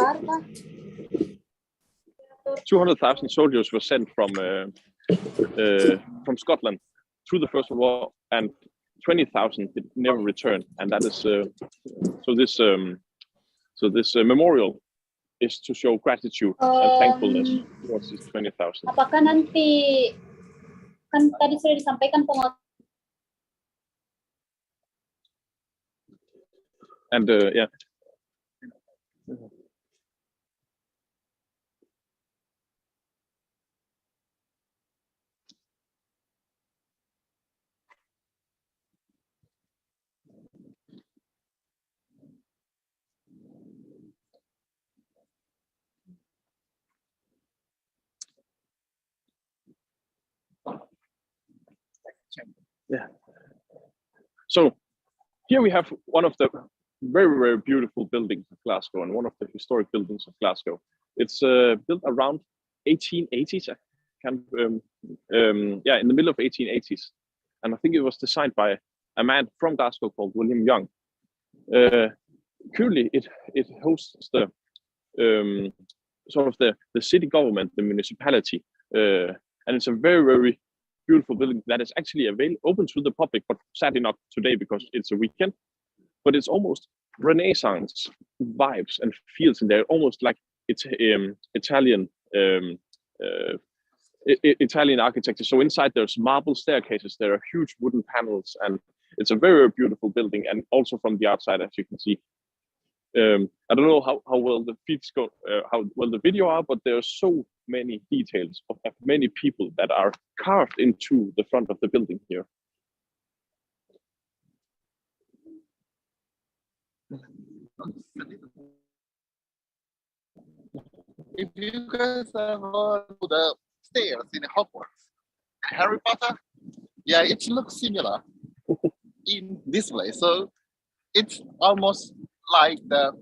200,000 soldiers were sent from Scotland through the First World War, and 20,000 did never return. And that is so this memorial is to show gratitude and thankfulness towards these 20,000. Apakah nanti kan tadi sudah disampaikan And yeah. Yeah. So here we have one of the very, very beautiful buildings of Glasgow and one of the historic buildings of Glasgow. It's built around 1880s. In the middle of 1880s. And I think it was designed by a man from Glasgow called William Young. Currently, it hosts the sort of the city government, the municipality, and it's a very, very beautiful building that is actually open to the public, but sadly not today because it's a weekend. But it's almost Renaissance vibes and feels in there, almost like it's Italian Italian architecture. So inside there's marble staircases, there are huge wooden panels, and it's a very, very beautiful building. And also from the outside, as you can see, I don't know how well the feeds go, how well the video are, but there are so many details of many people that are carved into the front of the building here. If you guys ever do the stairs in Hogwarts, Harry Potter, yeah, it looks similar in this place. So it's almost like the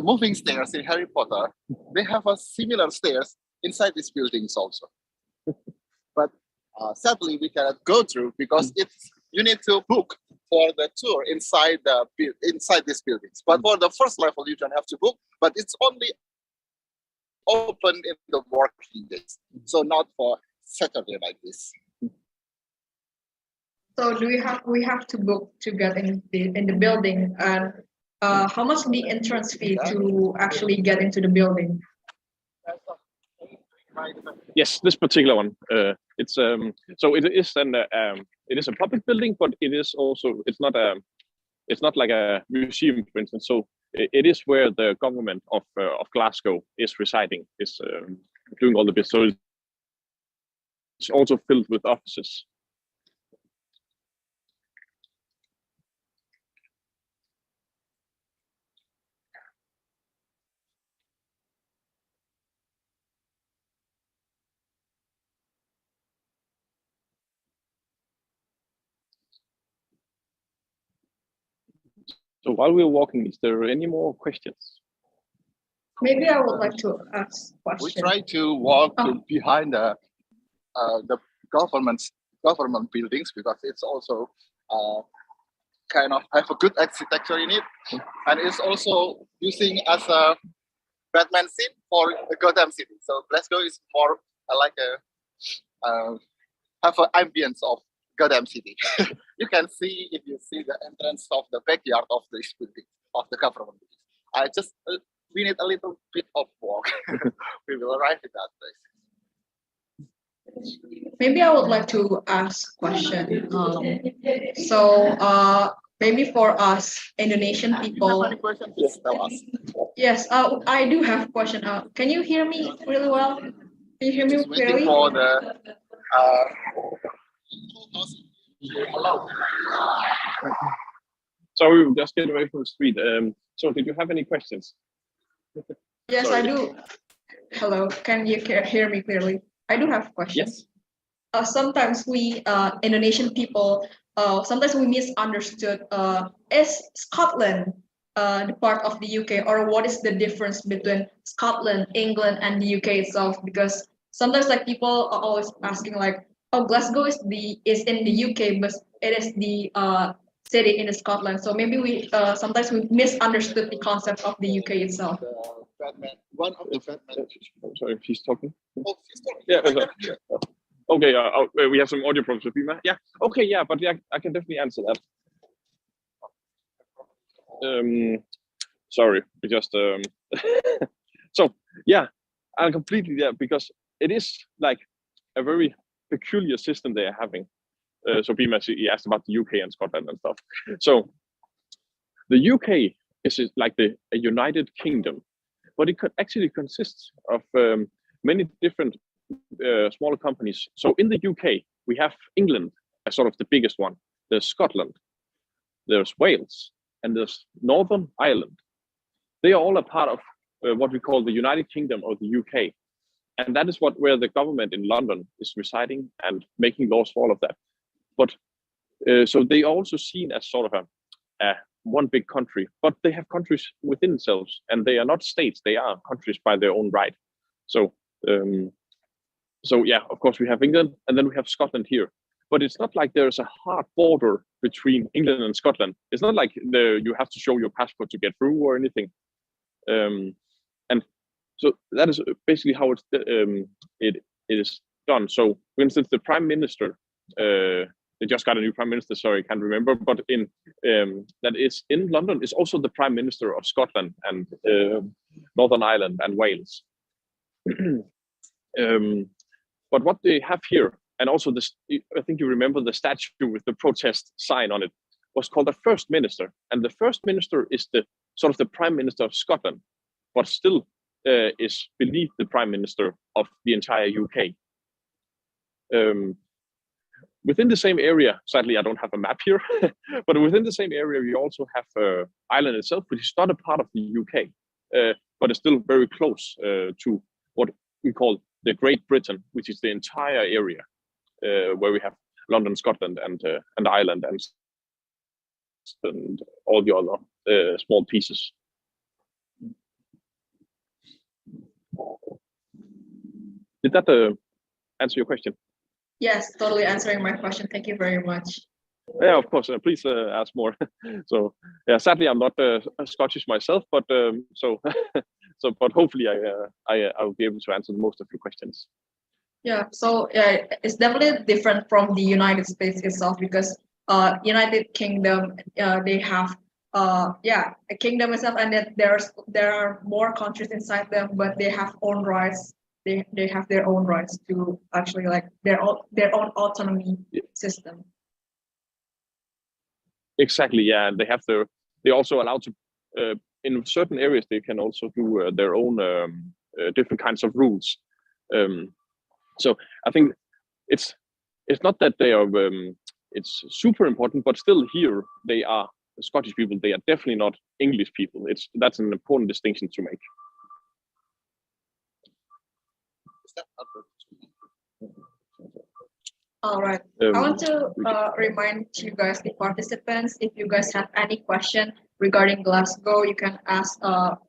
moving stairs in Harry Potter. They have a similar stairs inside these buildings also. But sadly, we cannot go through because you need to book for the tour inside these buildings. But for the first level, you don't have to book. But it's only open in the working days, so not for Saturday like this. So we have to book to get in the building, and how much the entrance fee to actually get into the building? Yes, this particular one. It's so it is a public building, but it's not like a museum, for instance. So it is where the government of Glasgow is residing, is doing all the business. So it's also filled with offices. So while we're walking, is there any more questions? Maybe I would like to ask We questions. try to walk behind the government buildings because it's also kind of have a good architecture in it, and it's also using as a Batman scene for the Gotham City. So Glasgow is more like have an ambience of Gotham City. You can see if you see the entrance of the backyard of this building, of the government building. We need a little bit of walk. We will arrive at that place. Maybe I would like to ask question. Maybe for us Indonesian people. Any questions? Please tell us. Yes, I do have a question. Can you hear me really well? Can you hear me Just waiting clearly? for the hello. Sorry, we just get away from the street. So did you have any questions? Yes, Sorry. I do. Hello, can you hear me clearly? I do have questions. Yes. Sometimes we Indonesian people, sometimes we misunderstood. Is Scotland the part of the UK, or what is the difference between Scotland, England, and the UK itself? Because sometimes like people are always asking like, oh, Glasgow is in the UK, but it is the city in Scotland. So maybe we sometimes we misunderstood the concept of the UK itself. One of the Batman. I'm sorry, she's talking. Oh, she's talking. Yeah. Okay. We have some audio problems with Bima. Yeah. Okay. Yeah, but yeah, I can definitely answer that. Sorry, we just so yeah, I'm completely there because it is like a very peculiar system they are having. So Bima, he asked about the UK and Scotland and stuff. So the UK is like a United Kingdom, but it actually consists of many different smaller companies. So in the UK, we have England as sort of the biggest one. There's Scotland, there's Wales, and there's Northern Ireland. They are all a part of what we call the United Kingdom or the UK. and that is where the government in London is residing and making laws for all of that. But so they are also seen as sort of a one big country, but they have countries within themselves, and they are not states; they are countries by their own right. So, so yeah, of course we have England, and then we have Scotland here. But it's not like there's a hard border between England and Scotland. It's not like you have to show your passport to get through or anything. And so that is basically how it is done. So, for instance, the Prime Minister. They just got a new prime minister. Sorry, I can't remember. But that is in London is also the prime minister of Scotland and Northern Ireland and Wales. But what they have here, and also this, I think you remember the statue with the protest sign on it, was called the First Minister, and the First Minister is the sort of the Prime Minister of Scotland, but still is beneath the Prime Minister of the entire UK. Within the same area, sadly, I don't have a map here, but within the same area, we also have Ireland itself, which is not a part of the UK, but is still very close to what we call the Great Britain, which is the entire area where we have London, Scotland, and Ireland, and all the other small pieces. Did that answer your question? Yes, totally answering my question. Thank you very much. Yeah, of course. Please ask more. So, yeah, sadly, I'm not Scottish myself, but so but hopefully, I'll be able to answer most of your questions. Yeah, so it's definitely different from the United States itself because United Kingdom they have a kingdom itself, and that there are more countries inside them, but they have own rights. They have their own rights to actually like their own autonomy system. Exactly, yeah, and they're also allowed to in certain areas they can also do their own different kinds of rules. So I think it's not that they are it's super important, but still here they are Scottish people. They are definitely not English people. That's an important distinction to make. All right. I want to remind you guys, the participants, if you guys have any question regarding Glasgow, you can ask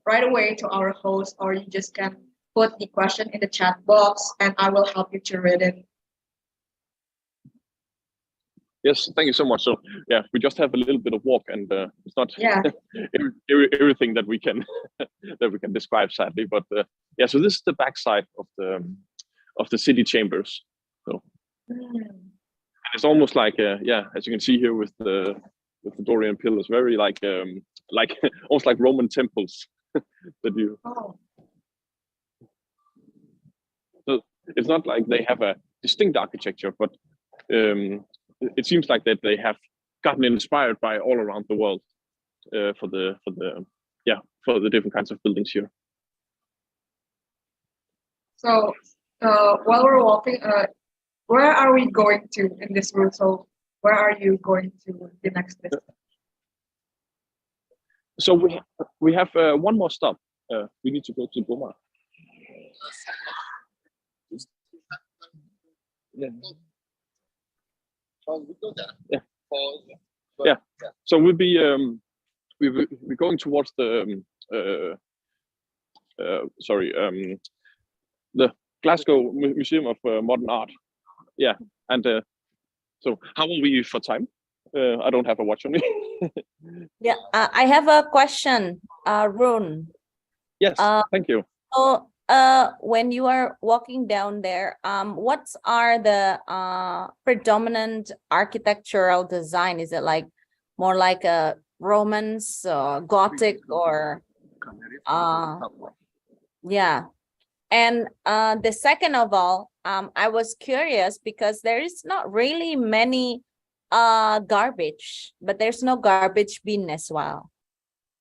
right away to our host, or you just can put the question in the chat box, and I will help you to read it. Yes, thank you so much. So yeah, we just have a little bit of walk, and it's not everything that we can describe, sadly. But yeah, so this is the backside of the city chambers. So it's almost like as you can see here with the Dorian pillars, very like almost like Roman temples that you. Oh. So it's not like they have a distinct architecture, but it seems like that they have gotten inspired by all around the world for the different kinds of buildings here. So while we're walking, where are we going to in this route? So where are you going to the next visit? So we have one more stop. We need to go to Goma. Yeah. Yeah. Yeah. So we'll be we're going towards the the Glasgow Museum of Modern Art. Yeah, and so how are we for time? I don't have a watch on me. Yeah, I have a question, Rune. Yes, thank you. So, when you are walking down there, what are the predominant architectural design? Is it like more like a Romance, Gothic, or yeah? And the second of all, I was curious because there is not really many garbage, but there's no garbage bin as well.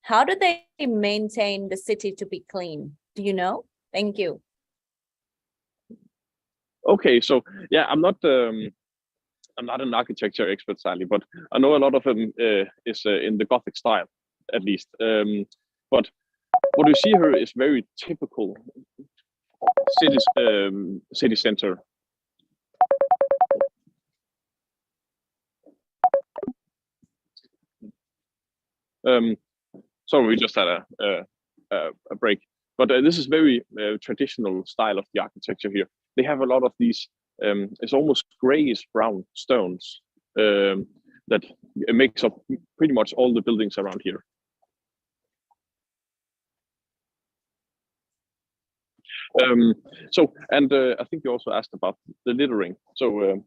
How do they maintain the city to be clean? Do you know? Thank you. Okay, so yeah, I'm not an architecture expert, sadly, but I know a lot of them is in the Gothic style, at least. But what you see here is very typical city center. Sorry, we just had a break. But this is very traditional style of the architecture here. They have a lot of these, it's almost grayish brown stones that makes up pretty much all the buildings around here. I think you also asked about the littering. So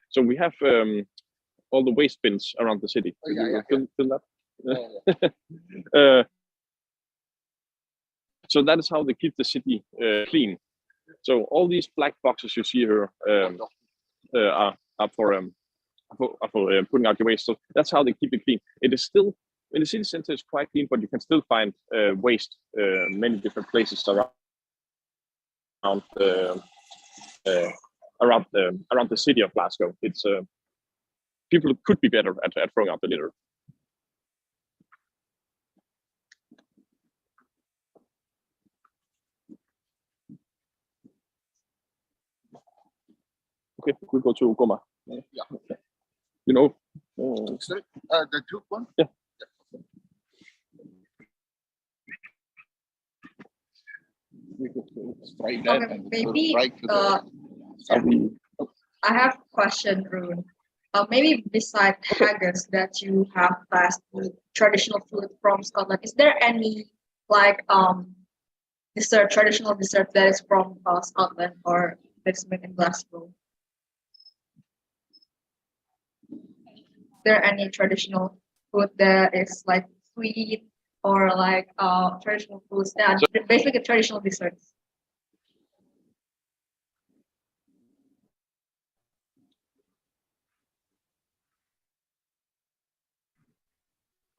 so we have all the waste bins around the city. Fill that? So that is how they keep the city clean. So all these black boxes you see here are for putting out your waste. So that's how they keep it clean. It is still in the city center is quite clean, but you can still find waste many different places around the city of Glasgow. It's people could be better at throwing out the litter. Okay, we go to Goma. Yeah. You know. Sorry, the group one. Yeah. We could strike that Okay, and maybe right to I have a question, Rune. Maybe beside haggis that you have fast food, traditional food from Scotland, is there any like traditional dessert that is from Scotland or that's made in Glasgow? Is there any traditional food that is like sweet or like traditional foods that are basically traditional desserts?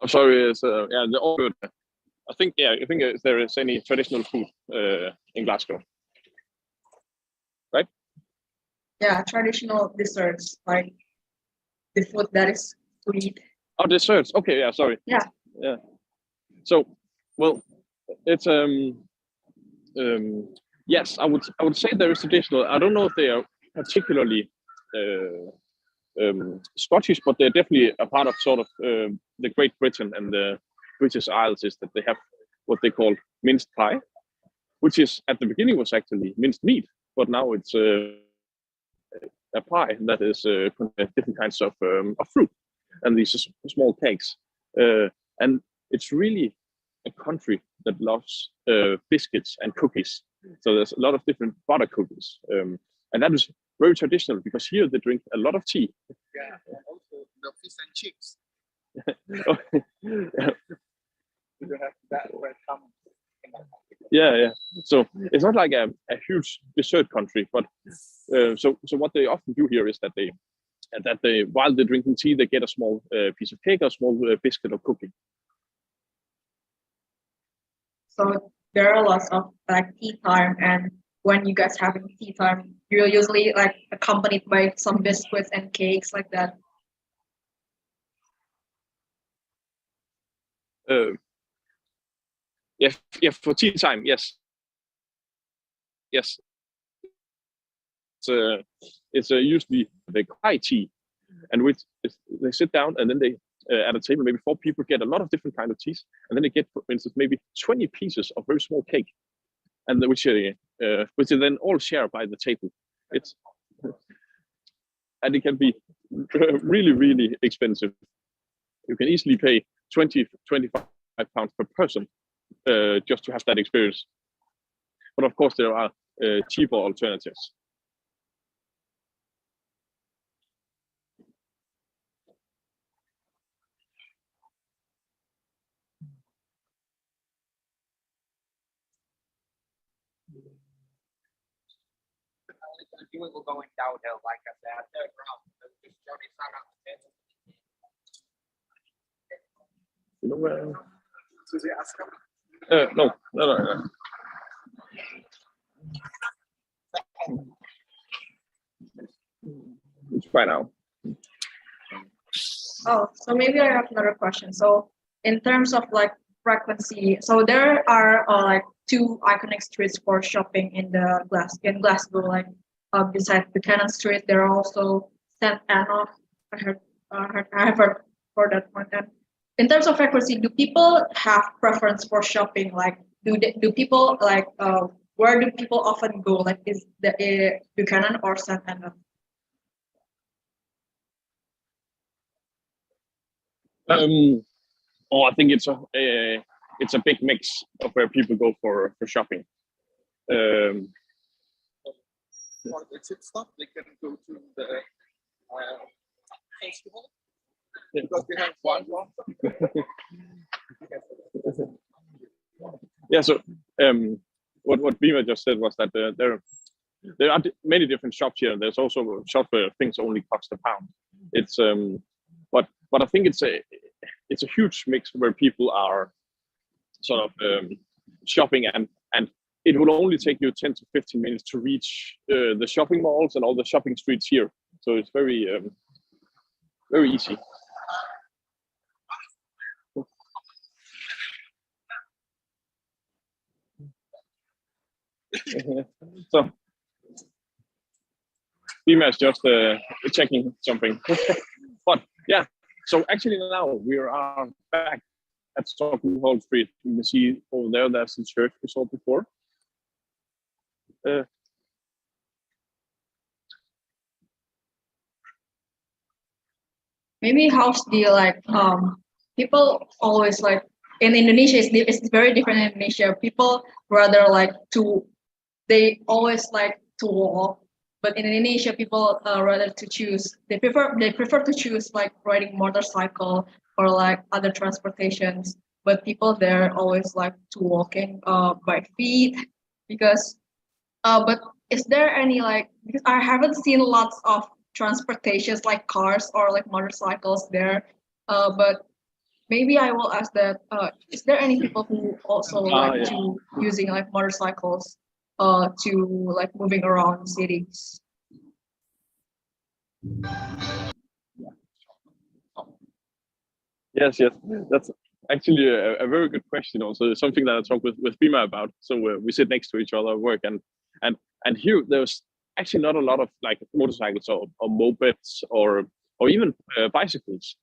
I'm sorry. Yeah, they're all good. I think if there is any traditional food in Glasgow, right? Yeah, traditional desserts like the food that is sweet. Oh, desserts. Okay, yeah. Sorry. Yeah. Yeah. So, well, it's yes, I would say there is traditional. I don't know if they are particularly Scottish, but they're definitely a part of sort of the Great Britain and the British Isles. Is that they have what they call minced pie, which is at the beginning was actually minced meat, but now it's a pie that is different kinds of fruit and these small cakes. And it's really a country that loves biscuits and cookies. So there's a lot of different butter cookies. And that is very traditional because here they drink a lot of tea. Yeah, and also the fish and chips. You have that where it comes. Yeah. So it's not like a huge dessert country, but so what they often do here is that they while they're drinking tea, they get a small piece of cake, or a small biscuit or cookie. So there are lots of like tea time, and when you guys having tea time, you're usually like accompanied by some biscuits and cakes like that. Yeah, for tea time, yes. It's usually they buy tea, and they sit down and then they at a table, maybe 4 people get a lot of different kind of teas, and then they get, for instance, maybe 20 pieces of very small cake, and which they then all share by the table. And it can be really, really expensive. You can easily pay 25 pounds per person just to have that experience. But of course, there are cheaper alternatives. We were going downhill, like I said, third round. Just Johnny sat on the table. You know where? Susie ask him. No. It's fine now. Oh, so maybe I have another question. So in terms of like frequency, so there are like two iconic streets for shopping in Glasgow. Like beside Buchanan Street, there are also St. Anna. I have heard for that one. And in terms of frequency, do people have preference for shopping? Like, do people like where do people often go? Like, is the Buchanan or St. Anna? I think it's a big mix of where people go for shopping. For the cheap stuff, they can go to the festival because they have one. Yeah. So what Bima just said was that there are many different shops here. There's also a shop where things only cost £1. It's but I think it's a huge mix where people are sort of shopping and it will only take you 10 to 15 minutes to reach the shopping malls and all the shopping streets here. So it's very very easy. So Bima is just checking something. But yeah, so actually now we are back at Stockholm Hall Street. You can see over there, there's the church we saw before. Maybe house deal like people always like in Indonesia it's very different in Indonesia. People rather like they always like to walk, but in Indonesia people rather to choose they prefer to choose like riding motorcycle or like other transportations. But people there always like to walking by feet because but is there any like because I haven't seen lots of transportations like cars or like motorcycles there. But maybe I will ask that. Is there any people who also like Yeah. to using like motorcycles to like moving around cities? Yes, that's actually a very good question. Also, something that I talked with Bima about. So we sit next to each other at work, and here there's actually not a lot of like motorcycles or mopeds or even bicycles.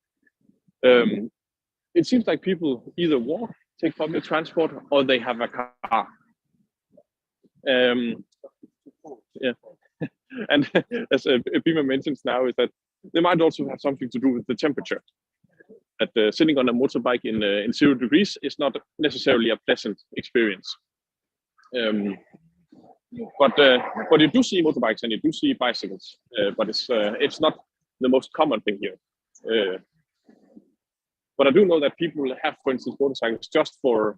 It seems like people either walk, take public transport, or they have a car. Yeah, and as Bima mentions now, is that they might also have something to do with the temperature. That sitting on a motorbike in 0 degrees is not necessarily a pleasant experience. But you do see motorbikes and you do see bicycles, but it's not the most common thing here. But I do know that people have, for instance, motorcycles just for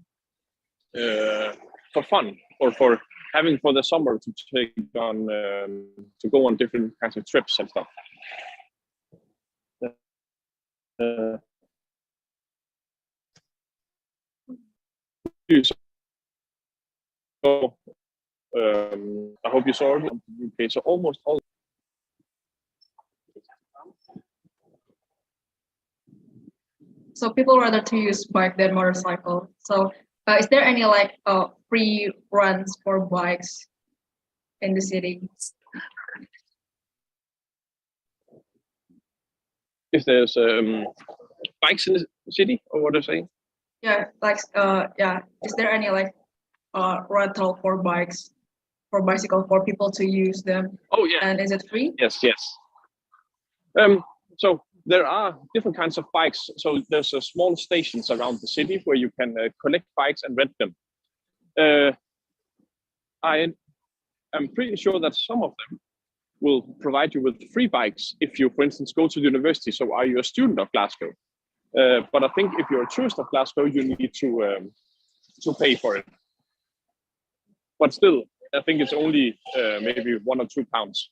fun or for having for the summer to take on to go on different kinds of trips and stuff. So I hope you saw it. Okay, so almost all. So people rather to use bike than motorcycle. So is there any like free runs for bikes in the city? If there's bikes in the city, or what are you saying? Yeah, like yeah. Is there any like rental for bikes, for bicycle for people to use them? Oh yeah. And is it free? Yes. So there are different kinds of bikes. So there's small stations around the city where you can collect bikes and rent them. I am pretty sure that some of them will provide you with free bikes if you, for instance, go to the university. So are you a student of Glasgow? But I think if you're a tourist of Glasgow, you need to pay for it. But still, I think it's only maybe £1 or £2.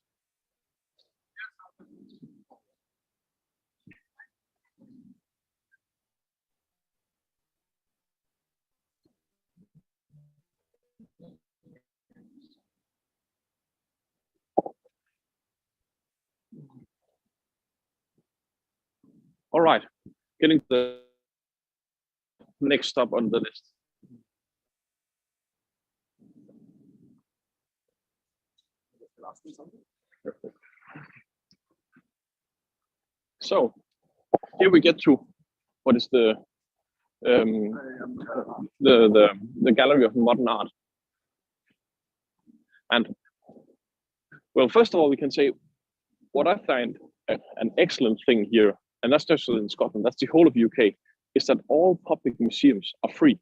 All right, getting to the next stop on the list. So here we get to what is the Gallery of Modern Art. And well, first of all, we can say what I find an excellent thing here, and that's not just in Scotland, that's the whole of UK, is that all public museums are free.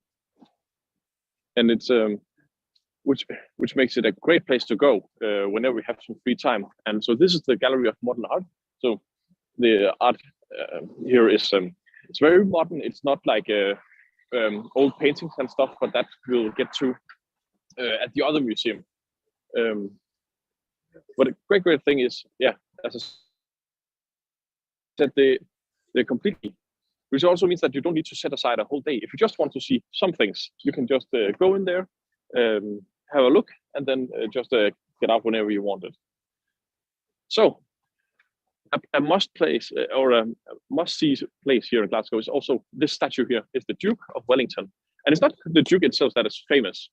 And it's which makes it a great place to go whenever we have some free time. And so this is the Gallery of Modern Art. So the art here is it's very modern. It's not like old paintings and stuff, but that we'll get to at the other museum. But a great thing is, yeah, as I said, they're completely, which also means that you don't need to set aside a whole day. If you just want to see some things, you can just go in there, have a look, and then just get out whenever you want it. So a must place or a must see place here in Glasgow is also this statue here is the Duke of Wellington. And it's not the Duke itself that is famous.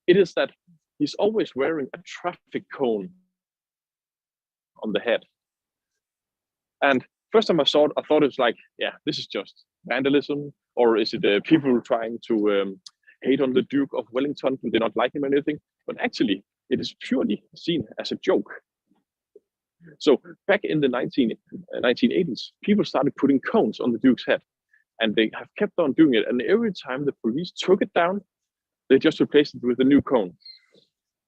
It is that he's always wearing a traffic cone on the head. And first time I saw it, I thought it was like, yeah, this is just vandalism, or is it people trying to hate on the Duke of Wellington who did not like him or anything? But actually, it is purely seen as a joke. So back in the 1980s, people started putting cones on the Duke's head, and they have kept on doing it. And every time the police took it down, they just replaced it with a new cone.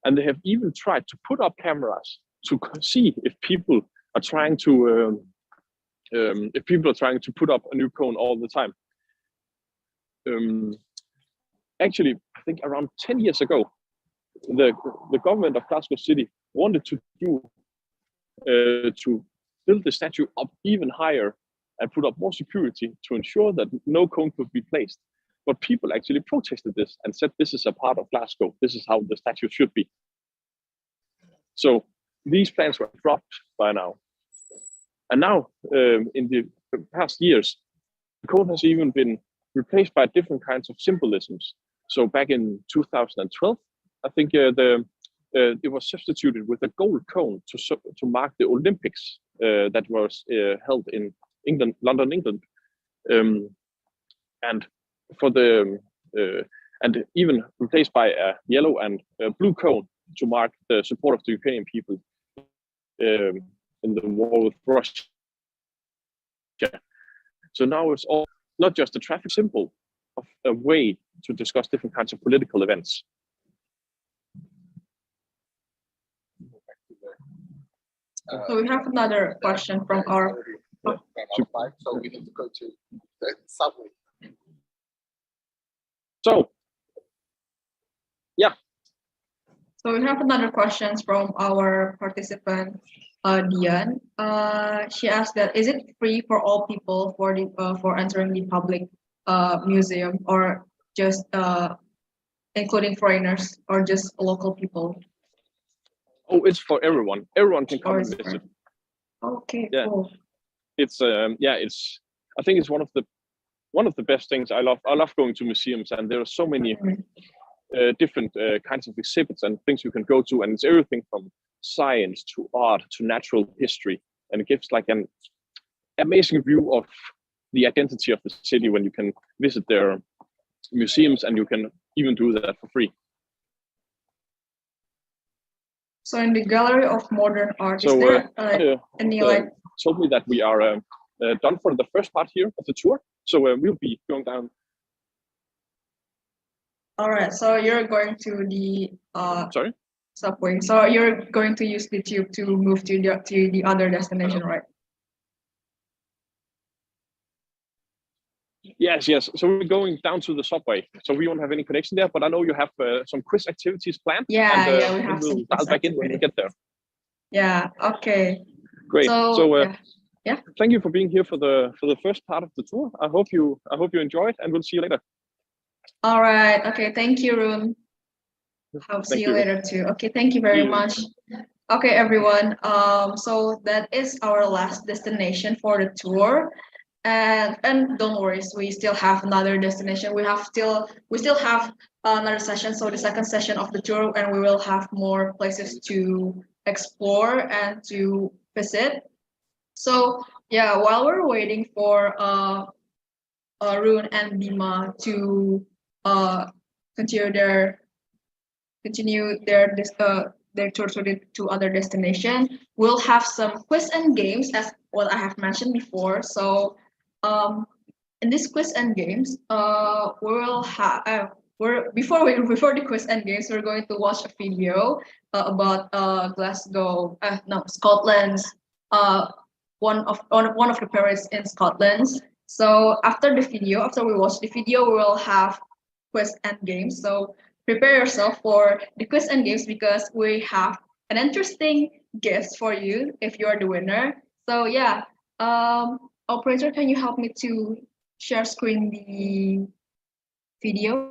And they have even tried to put up cameras to see if people are trying to put up a new cone all the time. Actually, I think around 10 years ago, the government of Glasgow City wanted to build the statue up even higher and put up more security to ensure that no cone could be placed. But people actually protested this and said this is a part of Glasgow. This is how the statue should be. So these plans were dropped by now. And now, in the past years, the cone has even been replaced by different kinds of symbolisms. So back in 2012, I think it was substituted with a gold cone to mark the Olympics that was held in England, London, England, and for the and even replaced by a yellow and blue cone to mark the support of the Ukrainian people in the war with Russia. So now it's all not just a traffic symbol of a way to discuss different kinds of political events. So we have another question from our. So we need to go to the subway. So, yeah. So we have another questions from our participant, Dian. She asked that is it free for all people for entering the public museum, or just including foreigners, or just local people? Oh, it's for everyone. Everyone can come and visit. Okay, yeah. Cool. It's it's. I think it's one of the best things. I love going to museums, and there are so many different kinds of exhibits and things you can go to, and it's everything from science to art to natural history, and it gives like an amazing view of the identity of the city when you can visit their museums, and you can even do that for free. So in the Gallery of Modern Art, is there any told me that we are done for the first part here of the tour, so we'll be going down. All right, so you're going to the Sorry? subway. So you're going to use the tube to move to the other destination, right? Yes. So we're going down to the subway. So we won't have any connection there, but I know you have some quiz activities planned. Yeah, and, we have we'll dial back in when we get there. Yeah. Okay. Great. So yeah. Thank you for being here for the first part of the tour. I hope you enjoyed, and we'll see you later. All right. Okay. Thank you, Rune. I'll see you later too. Okay. Thank you very much. Okay, everyone. So that is our last destination for the tour. And don't worry, we still have another destination. We still have another session. So the second session of the tour, and we will have more places to explore and to visit. So yeah, while we're waiting for Arun and Bima to uh, continue their their tour to other destination, we'll have some quiz and games as what I have mentioned before. So um, in this quiz and games, we'll have we're before the quiz and games, we're going to watch a video about Glasgow, no, Scotland's uh one of the Paris in Scotland. So after we watch the video, we will have quiz and games. So prepare yourself for the quiz and games because we have an interesting gift for you if you are the winner. So yeah, operator, can you help me to share screen the video?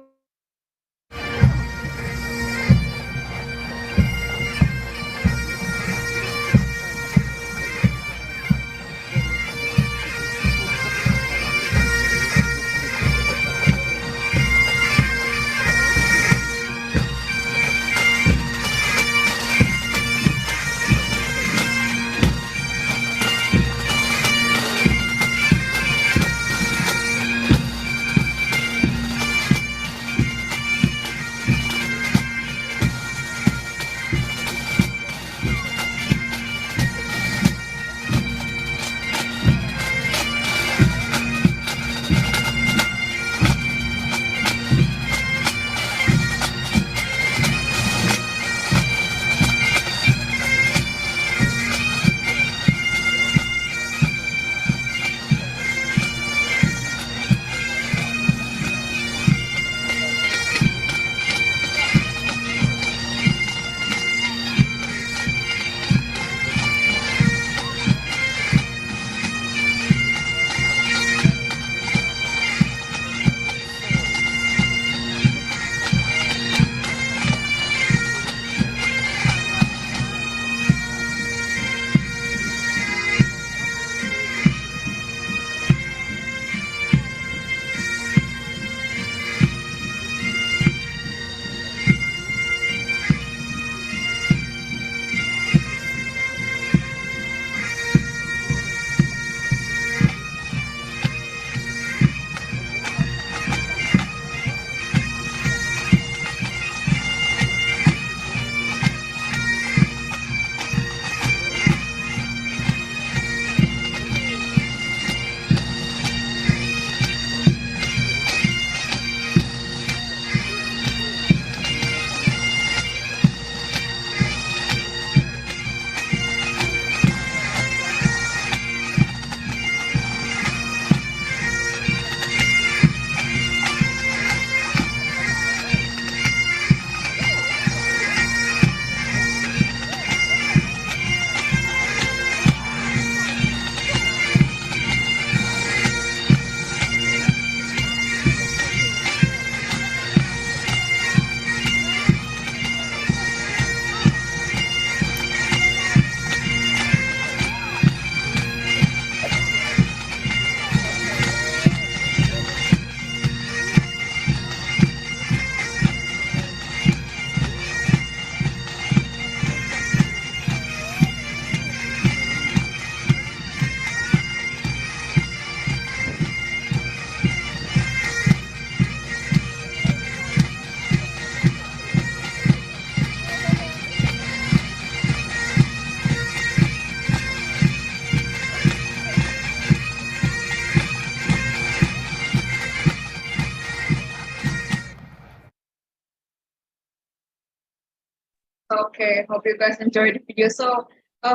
Okay, hope you guys enjoyed the video. So,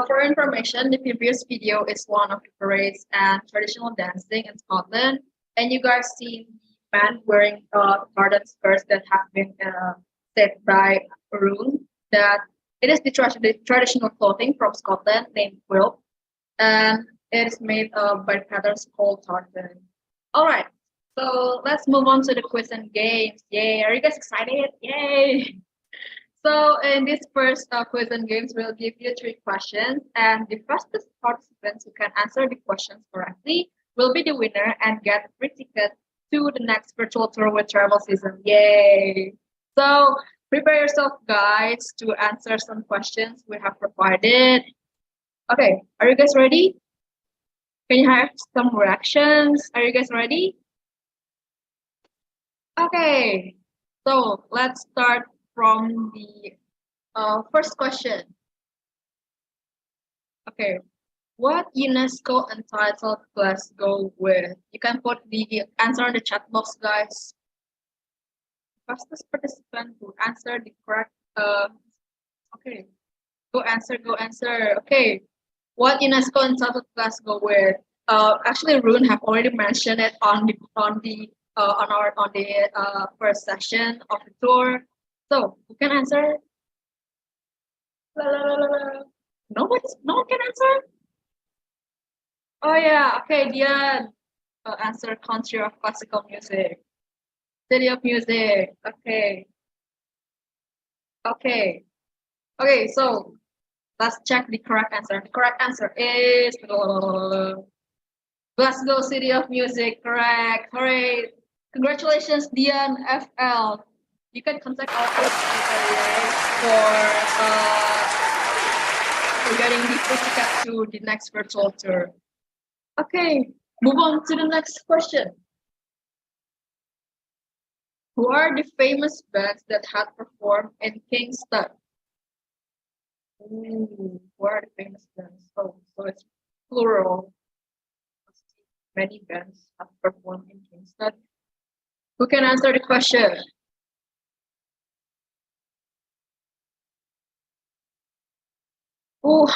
for information, the previous video is one of the parades and traditional dancing in Scotland, and you guys see the man wearing garden skirts that have been said by Arun that it is the traditional clothing from Scotland named quilt, and it is made by patterns called tartan. All right, so let's move on to the quiz and games. Yay! Are you guys excited? Yay! So in this first quiz and games, we'll give you three questions, and the fastest participants who can answer the questions correctly will be the winner and get a free ticket to the next virtual tour with Travelxism. Yay! So prepare yourself, guys, to answer some questions we have provided. Okay, are you guys ready? Can you have some reactions? Are you guys ready? Okay, so let's start from the first question. Okay, what UNESCO entitled Glasgow with? You can put the answer in the chat box, guys. Fastest participant who answered the correct. Okay, go answer. Okay, what UNESCO entitled Glasgow with? Actually, Rune have already mentioned it on the first session of the tour. So who can answer? La, la, la, la, la. No one can answer. Oh yeah, okay, Dian. Answer country of classical music. City of music. Okay. Okay. Okay, so let's check the correct answer. The correct answer is Glasgow City of Music. Correct. Hooray. Congratulations, Dian FL. You can contact our secretary for getting the free ticket to the next virtual tour. Okay, move on to the next question. Who are the famous bands that had performed in Kingston? Ooh, who are the famous bands? Oh, so it's plural. Many bands have performed in Kingston. Who can answer the question? Oh,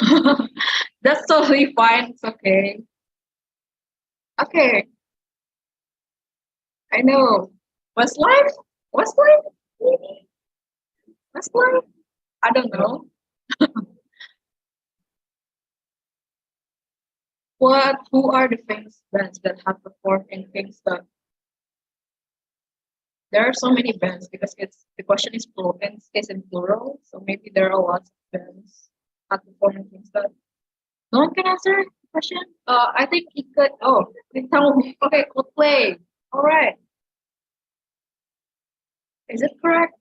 that's totally fine. It's okay. Okay, I know. Westlife? Westlife? Westlife? I don't know. Who are the famous bands that have performed in Kingston? There are so many bands because the question is plural and it's in plural, so maybe there are lots of bands that perform in Kingston. No one can answer the question. I think it could. Oh, please tell me. Okay, Coldplay. All right. Is it correct?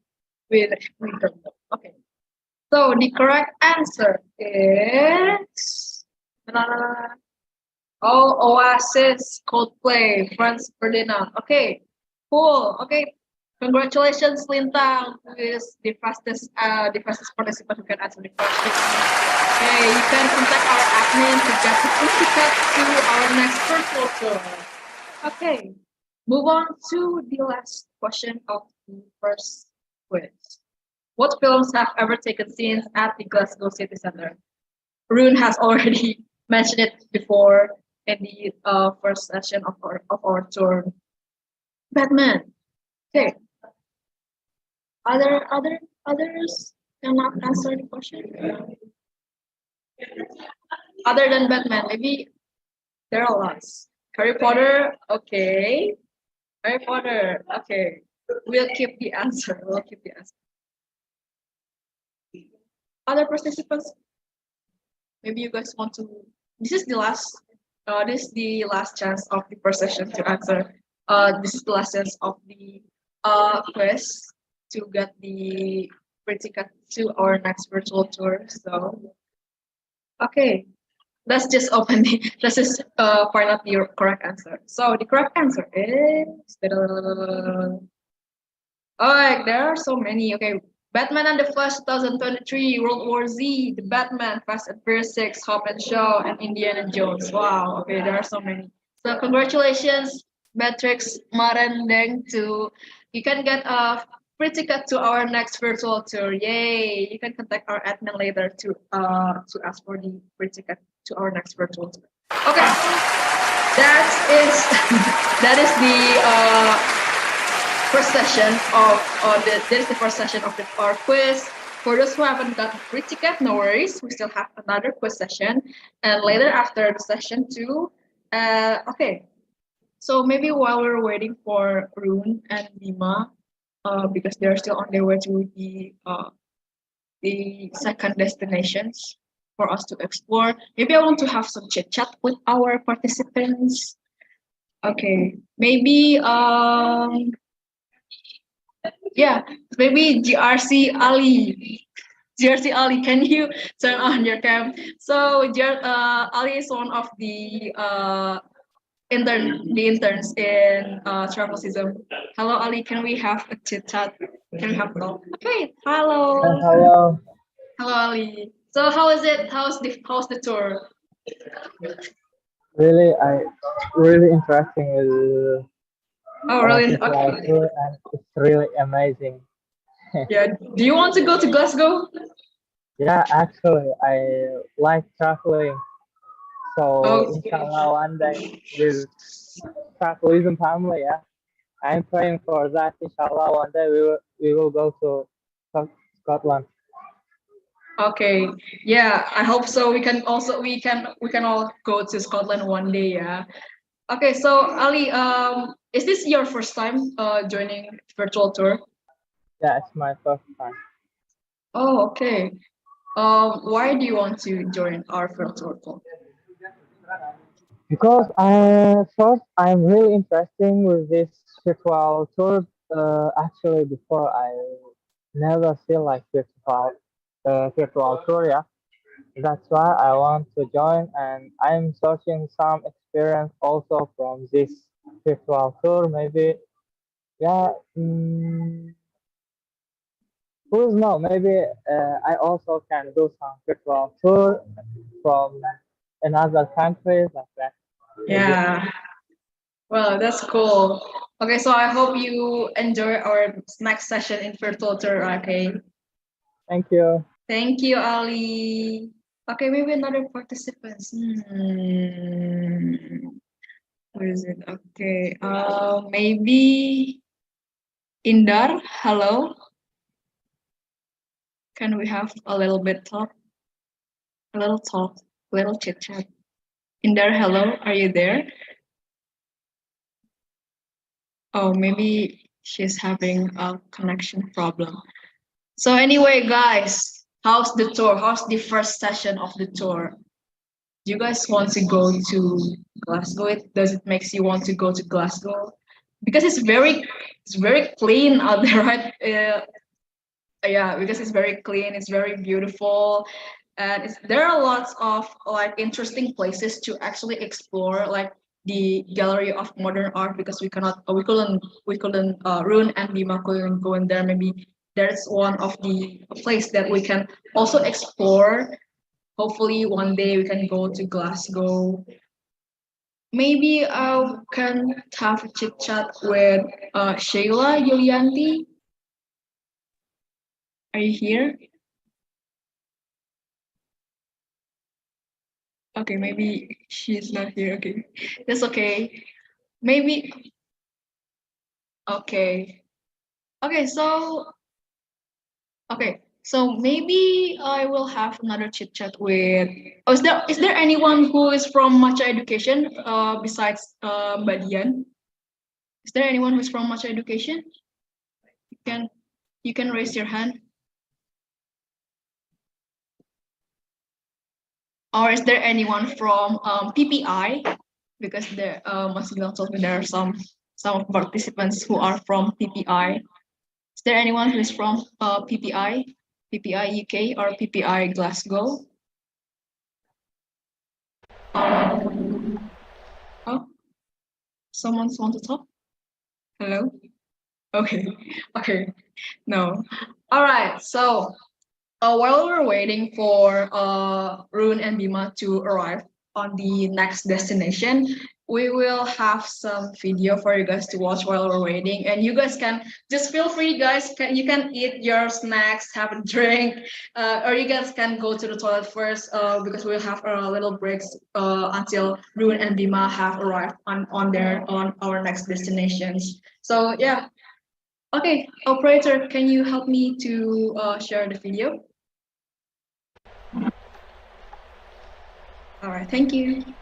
We don't know. Okay. So the correct answer is Oasis, Coldplay, Franz Ferdinand. Okay, cool. Okay, congratulations, Lintang, who is the fastest participant who can answer the question. Okay, you can contact our admin to get the free ticket to our next virtual tour. Okay, move on to the last question of the first quiz. What films have ever taken scenes at the Glasgow City Centre? Rune has already mentioned it before in the first session of our tour. Batman. Okay. Others cannot answer the question. Other than Batman, maybe there are lots. Harry Potter. Okay. Harry Potter. Okay. We'll keep the answer. Other participants, maybe you guys want to. This is the last chance of the first session to answer. This is the last chance of the quiz to get the free ticket to our next virtual tour. So, okay, let's just find out the correct answer. So the correct answer is. Alright, there are so many. Okay, Batman and the Flash 2023, World War Z, The Batman, Fast and Furious 6, Hobbs and Shaw, and Indiana Jones. Wow, okay, there are so many. So congratulations, Matrix, Maren, Deng, you can get a free ticket to our next virtual tour. Yay! You can contact our admin later to ask for the free ticket to our next virtual tour. Okay, that is the first session of our quiz. For those who haven't got a free ticket, no worries. We still have another quiz session, and later after the session 2. Okay. So maybe while we're waiting for Rune and Bima, because they're still on their way to the second destinations for us to explore. Maybe I want to have some chit chat with our participants. Okay, maybe Yeah, maybe GRC Ali. GRC Ali, can you turn on your cam? So Ali is one of the interns in Travelxism. Hello Ali, can we have a chit chat? Can we have a talk? Okay, hello. Hello. Hello Ali. So how is it? How's the tour? Really, I really interesting with Oh really? festival Okay. tour, and it's really amazing. Yeah. Do you want to go to Glasgow? Yeah, actually, I like traveling. So Oh. inshallah, one day with Travelxism family, yeah, I'm praying for that. Inshallah, one day we will go to Scotland. Okay. Yeah, I hope so. We can all go to Scotland one day, yeah. Okay, so Ali, is this your first time joining virtual tour? Yeah, it's my first time. Oh, okay. Why do you want to join our virtual tour? Because first I'm really interested with this virtual tour. Actually, before I never feel like virtual tour. Yeah, that's why I want to join, and I'm searching some experience also from this virtual tour. Maybe, yeah. Who's know? Maybe I also can do some virtual tour from another countries like that. Maybe. Yeah. Well, that's cool. Okay, so I hope you enjoy our next session in virtual tour. Okay. Thank you. Thank you, Ali. Okay, maybe another participants. What is it? Okay. Maybe Indar. Hello. Can we have a little bit talk? A little talk. A little chit chat. Indar, hello. Are you there? Oh, maybe she's having a connection problem. So anyway, guys, how's the tour? How's the first session of the tour? Do you guys want to go to Glasgow? Does it makes you want to go to Glasgow? Because it's very clean out there, right? Yeah, because it's very clean, it's very beautiful, and there are lots of like interesting places to actually explore, like the gallery of modern art. Because we couldn't ruin and Bima couldn't go in there. Maybe there's one of the place that we can also explore. Hopefully one day we can go to Glasgow. Maybe I can have a chit chat with Sheila Yulianti. Are you here? Okay, maybe she's not here. Okay, that's okay. Maybe okay. Okay, so maybe I will have another chit chat with. Oh, is there anyone who is from Matcha Education besides Mbak Dian? Is there anyone who's from Matcha Education? You can you can raise your hand. Or is there anyone from PPI? Because there, Mas Gilang told me there are some participants who are from PPI. Is there anyone who is from PPI, PPI UK or PPI Glasgow? Oh, someone's want to talk? Hello? Okay, okay, no. All right, so while we're waiting for Rune and Bima to arrive on the next destination, we will have some video for you guys to watch while we're waiting. And you guys can just feel free, guys. You can eat your snacks, have a drink, or you guys can go to the toilet first because we'll have a little breaks until Rune and Bima have arrived on our next destinations. So yeah. Okay, operator, can you help me to share the video? All right, thank you.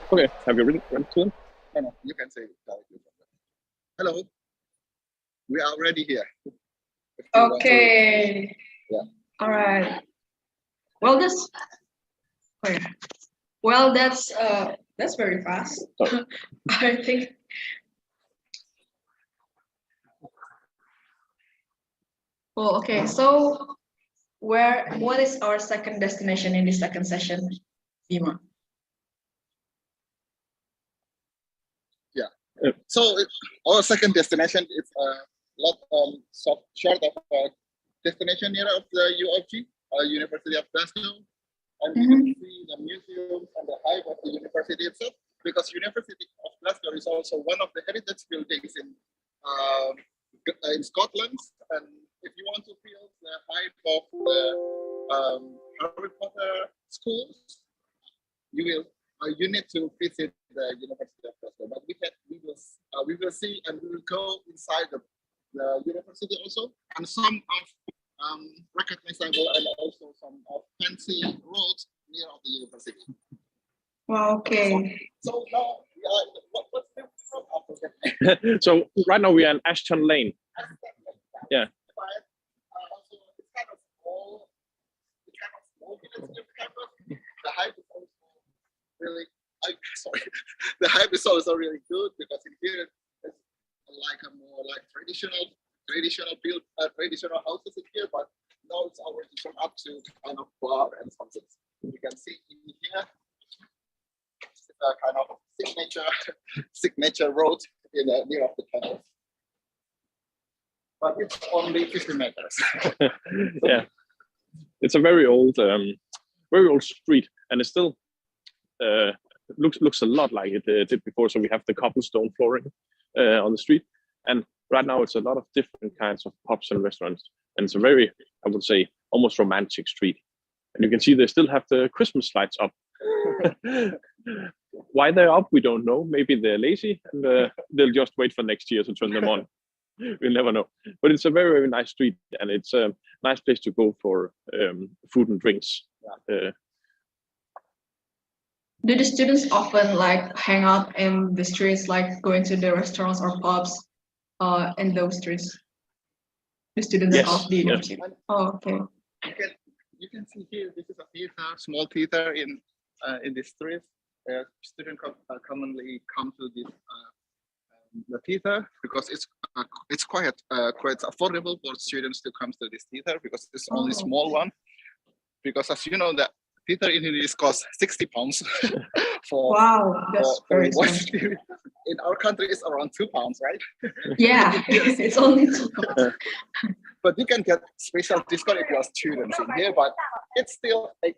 Okay, have you written to them? No, you can say it directly. Hello, we are already here. If you want to- Okay. Yeah. All right. Well, this. Wait. Well, that's very fast. Oh. I think. Well, okay. So, what is our second destination in the second session, Bima? So our second destination is a lot short of a destination near of the UFG, University of Glasgow, and we can see the museums and the hive of the university itself. Because University of Glasgow is also one of the heritage buildings in Scotland, and if you want to feel the hive of the Harry Potter schools, you need to visit the University of Glasgow. But we will see, and we will go inside the university also, and some of recognizable and also some of fancy roads near of the university. Wow. Okay. So now, what's the after So right now we are in Ashton Lane. Yeah. But also it's kind of small. It's kind of small village campus. The hype is also really. The hype is also really good because in here it's like a more like traditional houses in here, but now it's already turned up to kind of bar and something. You can see in here it's a kind of signature road in the near of the campus. But it's only 50 meters. Yeah, it's a very old street, and it still looks a lot like it did before. So we have the cobblestone flooring on the street, and right now it's a lot of different kinds of pubs and restaurants, and it's a very, I would say, almost romantic street. And you can see they still have the Christmas lights up. Why they're up, we don't know. Maybe they're lazy and they'll just wait for next year to turn them on. We'll never know. But it's a very, very nice street, and it's a nice place to go for food and drinks. Do the students often like hang out in the streets, like going to the restaurants or pubs, in those streets? The students Yes, of the yeah. university. Oh, okay. You can see here. This is a theater, small theater in the street. Students commonly come to this the theater because it's quite affordable for students to come to this theater because it's only small one. Because as you know, the theater in English costs £60 for That's very one expensive. student. In our country, it's around £2, right? Yeah, it's only £2. But you can get special discount if you're students in here, but it's still £8,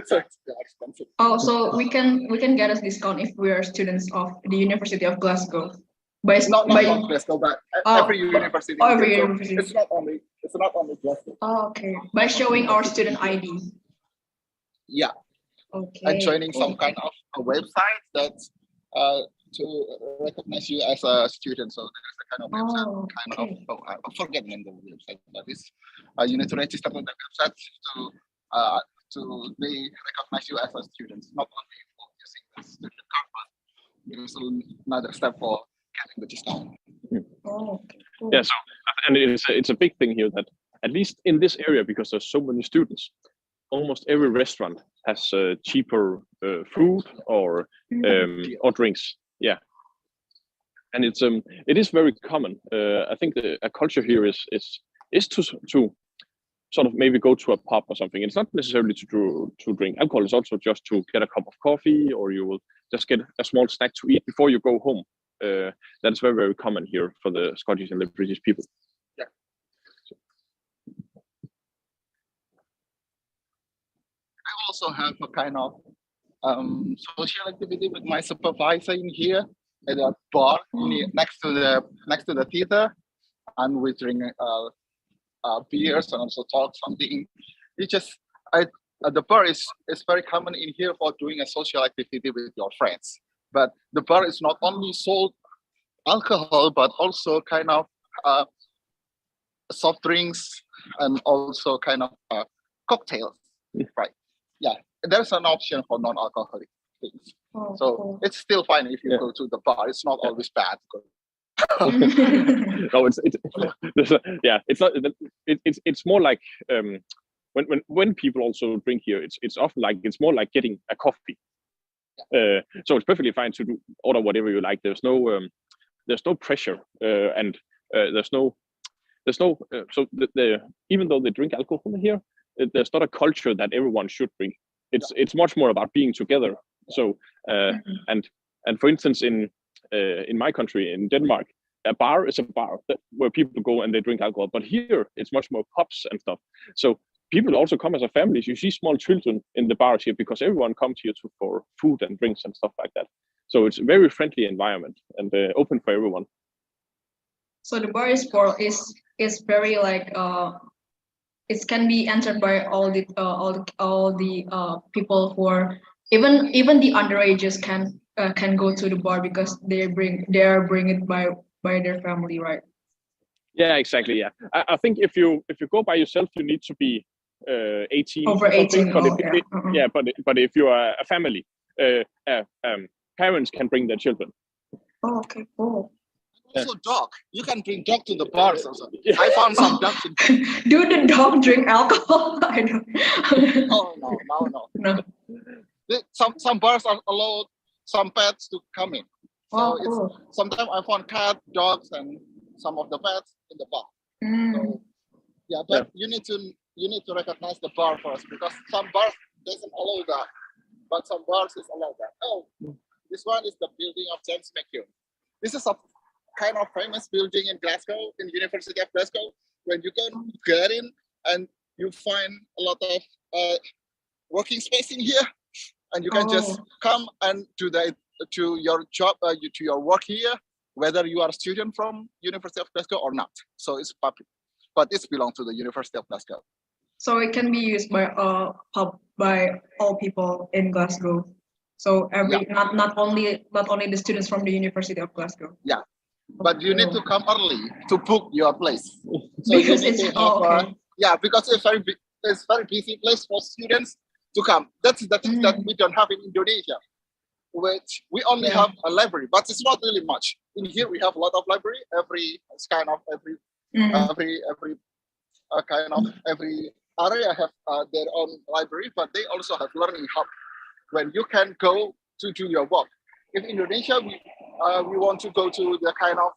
so it's still expensive. Oh, so we can get a discount if we are students of the University of Glasgow. Not Glasgow, but every university. Every So university. it's not only Glasgow. Oh, okay. By showing our student ID. Yeah. Okay. And joining some kind of a website that's to recognize you as a student. So there's a kind of website, I forget the name of the website, but it's you need to register on the website to they recognize you as a student, not only for using the student card, but there's another step for getting the discount. Oh, cool. Yeah, so and it's a big thing here that at least in this area, because there's so many students, almost every restaurant has cheaper food or drinks. Yeah, and it is very common. I think a culture here is to sort of maybe go to a pub or something. It's not necessarily to drink alcohol. It's also just to get a cup of coffee, or you will just get a small snack to eat before you go home. That's very, very common here for the Scottish and the British people. Yeah. I also have a kind of social activity with my supervisor in here at a bar next to the theater, and we drink beers and also talk something. The bar is very common in here for doing a social activity with your friends. But the bar is not only sold alcohol, but also kind of soft drinks and also kind of cocktails, right? Yeah, there's an option for non-alcoholic things. Oh, So cool. it's still fine if you Yeah. go to the bar. It's not always bad. No, yeah, it's not. It's more like when people also drink here, it's often like it's more like getting a coffee. So it's perfectly fine to order whatever you like. There's no pressure, and there's no so even though they drink alcohol here, there's not a culture that everyone should drink. It's much more about being together. So and for instance, in my country, in Denmark, a bar is a bar where people go and they drink alcohol. But here it's much more pubs and stuff. So people also come as a family. You see small children in the bars here because everyone comes here for food and drinks and stuff like that. So it's a very friendly environment and open for everyone. So the bar is very like it can be entered by all the people who are even the underages can go to the bar because they are bring it by their family, right? Yeah, exactly. Yeah, I think if you go by yourself, you need to be 18 Over or something. 18. But Oh, yeah. yeah, but if you are a family, parents can bring their children. Oh, okay, cool. Also, dog. You can bring dog to the bars also. I found some dogs in. Do the dog drink alcohol? I don't. No. Some bars are allowed some pets to come in. So Oh, cool. sometimes I found cat, dogs, and some of the pets in the bar. So, yeah, but you need to recognize the bar first because some bars doesn't allow that, but some bars is allow that. Oh, this one is the building of James McHugh. This is a kind of famous building in Glasgow, in University of Glasgow. When you can get in and you find a lot of working space in here, and you can just come and to your job, to your work here, whether you are a student from University of Glasgow or not. So it's public, but it belongs to the University of Glasgow. So it can be used by all people in Glasgow. So not only the students from the University of Glasgow. Yeah, but you need to come early to book your place. So because you need to have because it's very busy place for students to come. That's the thing that we don't have in Indonesia, which we only have a library, but it's not really much. In here we have a lot of library. Every kind of every area have their own library, but they also have learning hub when you can go to do your work. In Indonesia, we want to go to the kind of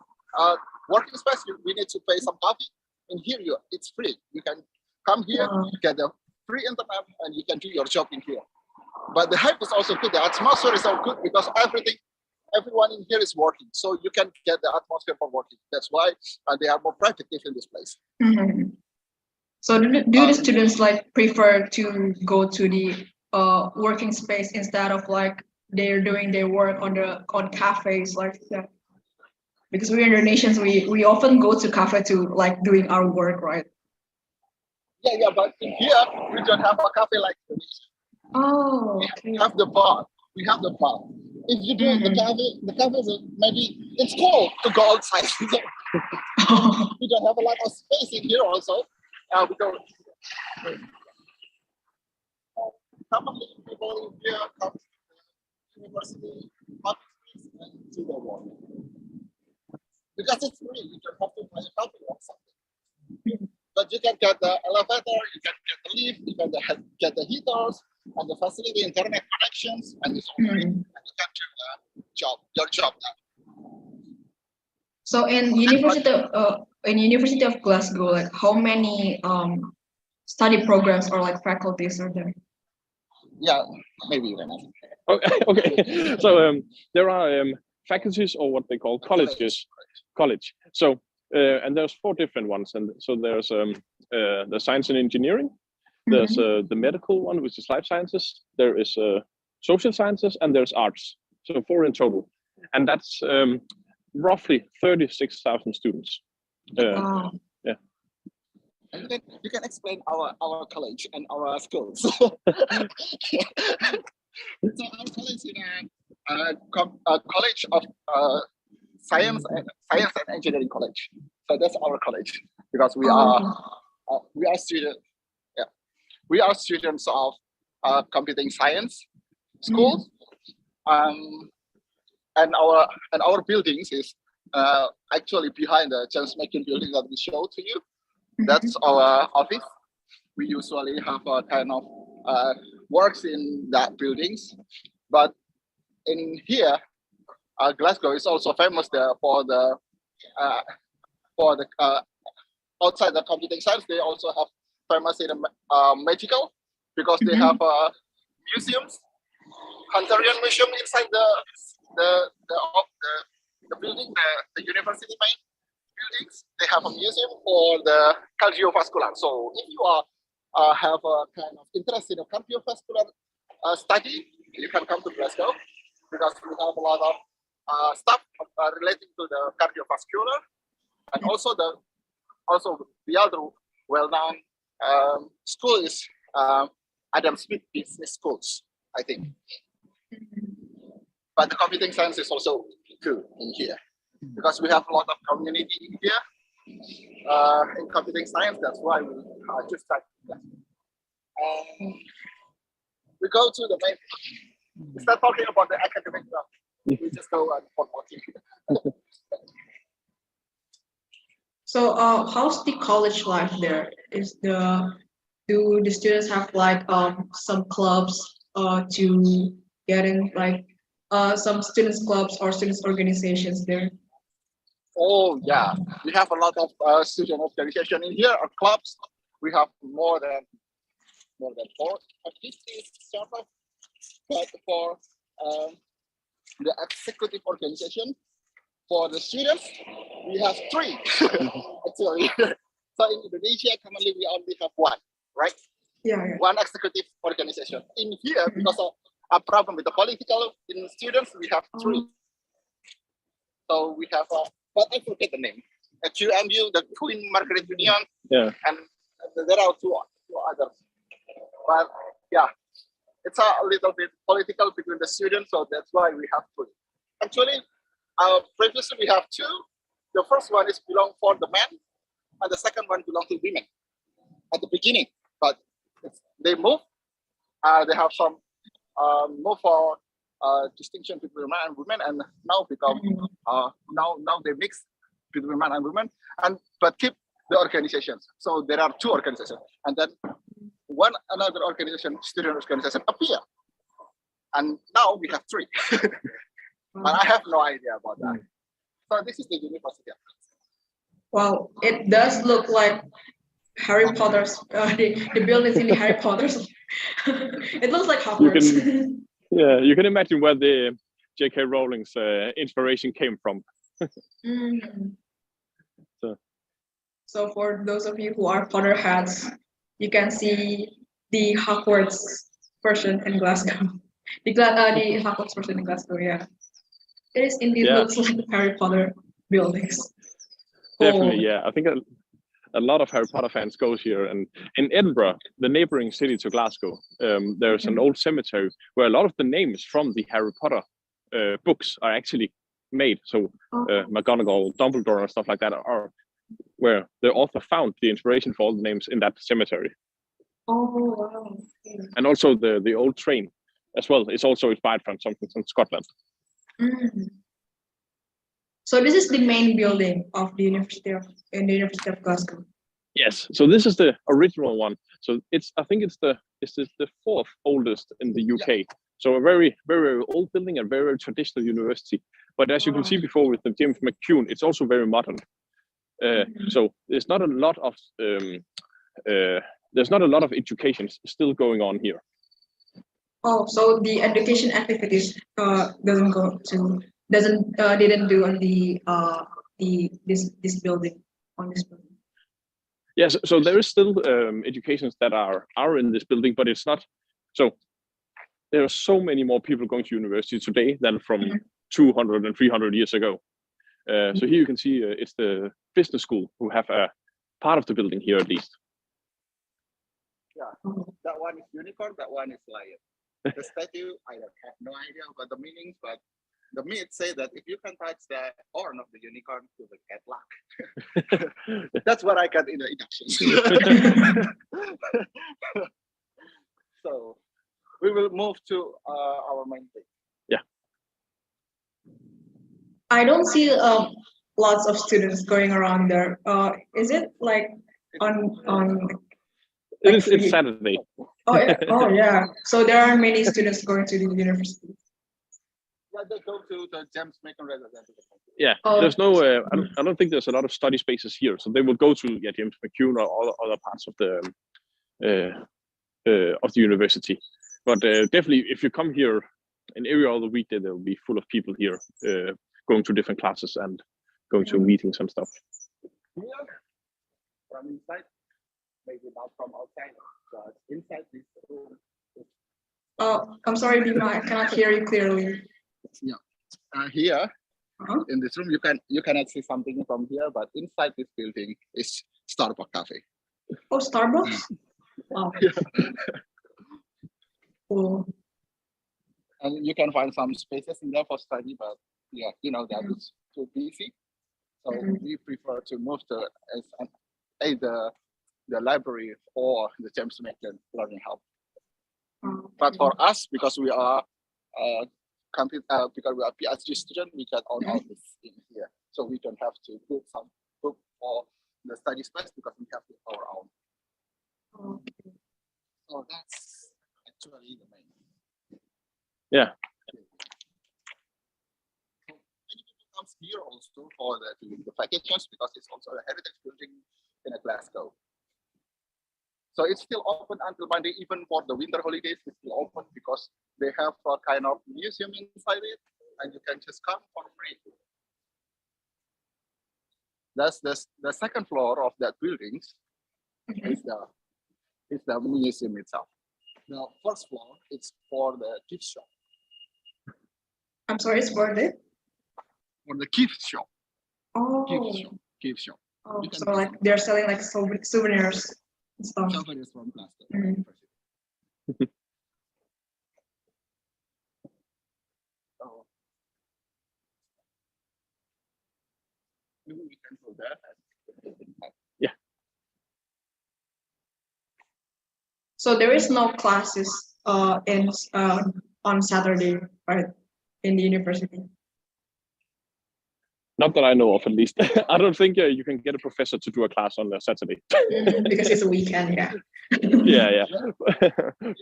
working space. We need to pay some coffee. In here, it's free. You can come here, get the free internet, and you can do your job in here. But the hype is also good. The atmosphere is so good because everyone in here is working, so you can get the atmosphere for working. That's why they are more productive in this place. So do the students like prefer to go to the working space instead of like they're doing their work on cafes like that? Because we Indonesians, we often go to cafe to like doing our work, right? Yeah, but in here we don't have a cafe like this. Oh, we have the bar. We have the bar. If you do the cafe is maybe it's cold to go outside. We don't have a lot of space in here also. We don't. Some of the people in here come to the university public space and do their work. Because it's free, you don't have to buy a coffee or something. But you can get the elevator, you can get the lift, you can get the heaters and the facility, internet connections, and it's all free. And you can do your job now. So in University of Glasgow, like how many study programs or like faculties are there? Yeah, maybe you can ask. Okay. So there are faculties or what they call colleges. College. So and there's 4 different ones, and so there's the science and engineering. There's the medical one, which is life sciences. There is social sciences, and there's arts. So 4 in total, and that's roughly 36,000 students. Wow. Yeah. And you can explain our college and our schools. So our college is a college of science and engineering college. So that's our college because we are students. Yeah, we are students of computing science schools, and our buildings is actually behind the James Mackin building that we showed to you. That's our office. We usually have a kind of works in that buildings, but in here, Glasgow is also famous there for the outside the computing science. They also have famous in medical because they have museums, Hungarian museum inside the building, the university main buildings. They have a museum for the cardiovascular. So if you have a kind of interest in a cardiovascular study, you can come to Glasgow because we have a lot of stuff relating to the cardiovascular, and also the other well-known school is Adam Smith Business Schools, I think. But the computing science is also good in here because we have a lot of community in here in computing science. That's why we just started that. We go to the main. We start talking about the academic stuff. We just go and watching. So, how's the college life there? Do the students have like some clubs to get in, like some students clubs or students organizations there? Oh yeah, we have a lot of student organization in here, or clubs. We have more than 450 servers. But for the executive organization, for the students, we have 3 actually. So in Indonesia, commonly we only have 1, right? Yeah. One executive organization. In here, because of a problem with the political in students, we have 3. So we have, but I forget the name. QMU, the Queen Margaret Union, and there are 2 others. But yeah, it's a little bit political between the students, so that's why we have 3. Actually, previously we have 2. The first one is belong for the men, and the second one belong to women at the beginning. But they move. They have some move for distinction between men and women, and now become now they mix between men and women, but keep the organizations. So there are 2 organizations, and then another organization, student organization, appear, and now we have 3. But I have no idea about that. So this is the university. Wow, it does look like Harry Potter's the buildings in the Harry Potter's. It looks like Hogwarts. You can imagine where the J.K. Rowling's inspiration came from. So for those of you who are Potterheads, you can see the Hogwarts version in Glasgow. The Hogwarts version in Glasgow, yeah. It is indeed looks like Harry Potter buildings. Definitely, yeah. I think a lot of Harry Potter fans goes here, and in Edinburgh, the neighboring city to Glasgow, there's an old cemetery where a lot of the names from the Harry Potter books are actually made. So McGonagall, Dumbledore, and stuff like that are where the author found the inspiration for all the names in that cemetery. Oh wow! And also the old train as well. It's also inspired from something from Scotland. So this is the main building of the University of Glasgow. Yes. So this is the original one. So I think it's the 4th oldest in the UK. So a very, very old building and very traditional university. But as you can see before with the James McCune, it's also very modern. So there's not a lot of education still going on here. Oh, so the education activities didn't do on this building, on this building. Yes, so there is still educations that are in this building, but it's not. So there are so many more people going to university today than from 200 and 300 years ago. So here you can see it's the business school who have a part of the building here at least. Yeah, that one is unicorn, that one is lion. The statue, I have no idea about the meanings, but the myth say that if you can touch the horn of the unicorn, you will get luck. That's what I got in the inductions. So we will move to our main thing. Yeah. I don't see lots of students going around there. Is it like on like It's free? Saturday. Oh yeah, oh yeah. So there are many students going to the university. Yeah, they go to the James Macon rather than to the campus. Yeah, Oh. there's no. I don't think there's a lot of study spaces here, so they will go to James McCune or other parts of the university. But definitely, if you come here in every other weekday, there will be full of people here going to different classes and going to meetings and stuff. Here, from inside, maybe not from outside, but inside this room. Oh, I'm sorry, Bima, I cannot hear you clearly. Yeah. Here Uh-huh. in this room, you cannot see something from here, but inside this building is Starbucks cafe. Oh, Starbucks. Wow. Cool. And you can find some spaces in there for study, but yeah, you know that it's too busy. So we prefer to move to either the library or the James Macon Learning Hub. But for us, because we are because we are PhD student, we can own all this in here. So we don't have to book for the study space because we have our own. So that's actually the main. Yeah. So many people come here also for the vacations because it's also a heritage building in Glasgow. So it's still open until Monday, even for the winter holidays. It's still open because they have a kind of museum inside it, and you can just come for free. That's the second floor of that building. Is the museum itself. The first floor is for the gift shop. I'm sorry, it's for the gift shop. Oh. Gift shop. Oh, so like they're selling like souvenirs and stuff. Souvenirs from Glasgow. So maybe we can go there. Yeah. So there is no classes on Saturday, right, in the university. Not that I know of, at least. I don't think you can get a professor to do a class on a Saturday. Because it's a weekend, yeah. yeah.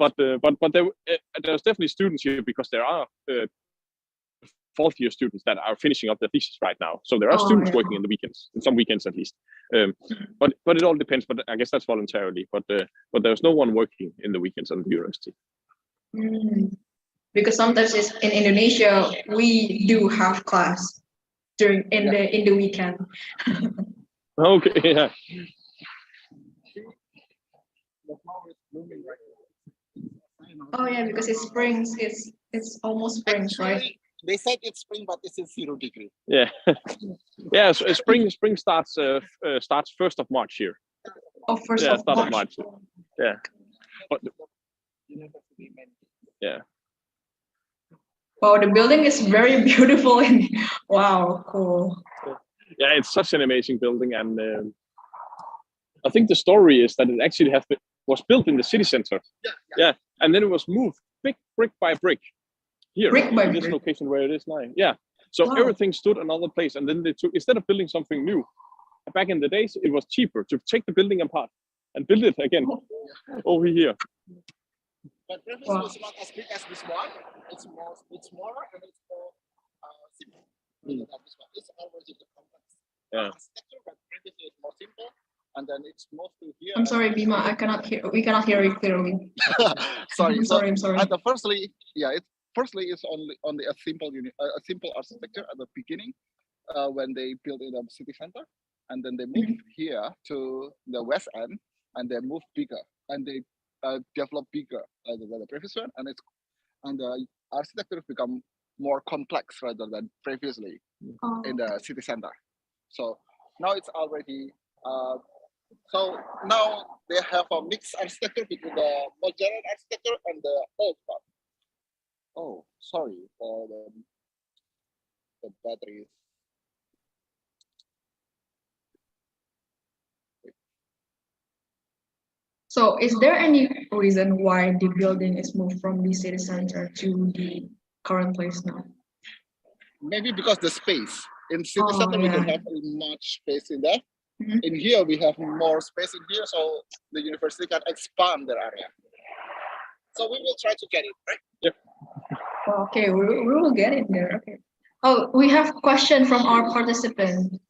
but there's definitely students here because there are fourth year students that are finishing up their thesis right now. So there are students working in the weekends, in some weekends at least. But it all depends. But I guess that's voluntarily. But there's no one working in the weekends at the university. Because sometimes it's in Indonesia we do have class in the weekend. Okay, yeah. Oh yeah, because it's springs. It's almost springs, right? They said it's spring, but it's 0 degree. Yeah, yeah. So spring starts 1st of March here. Oh, first yeah, of start March. of March. Yeah. But, yeah. Wow, the building is very beautiful and wow, cool. Yeah, it's such an amazing building, and I think the story is that it actually was built in the city center. Yeah, and then it was moved brick by brick here in this location where it is now. Yeah, so everything stood another place, and then they took, instead of building something new, back in the days it was cheaper to take the building apart and build it again over here. But previously was not as big as this one. It's smaller and it's more simple. This one. It's already the complex architecture, but previously it's more simple, and then it's mostly here. I'm sorry, Bima, we cannot hear you clearly. Sorry. I'm sorry. At the firstly it's only a simple architecture at the beginning, when they built in the city center, and then they moved here to the west end, and they moved bigger, and they develop bigger than the previous one, and the architecture become more complex rather than previously in the city center. So now it's already so now they have a mixed architecture between the modern architecture and the old one. Oh, sorry for the batteries. So is there any reason why the building is moved from the city center to the current place now? maybe because the space in city Oh, center we don't yeah. have much space in there. Mhm. In here we have more space in here, so the university can expand their area. So we will try to get it right. Okay, we will get it there. Okay. Oh, we have a question from our participant.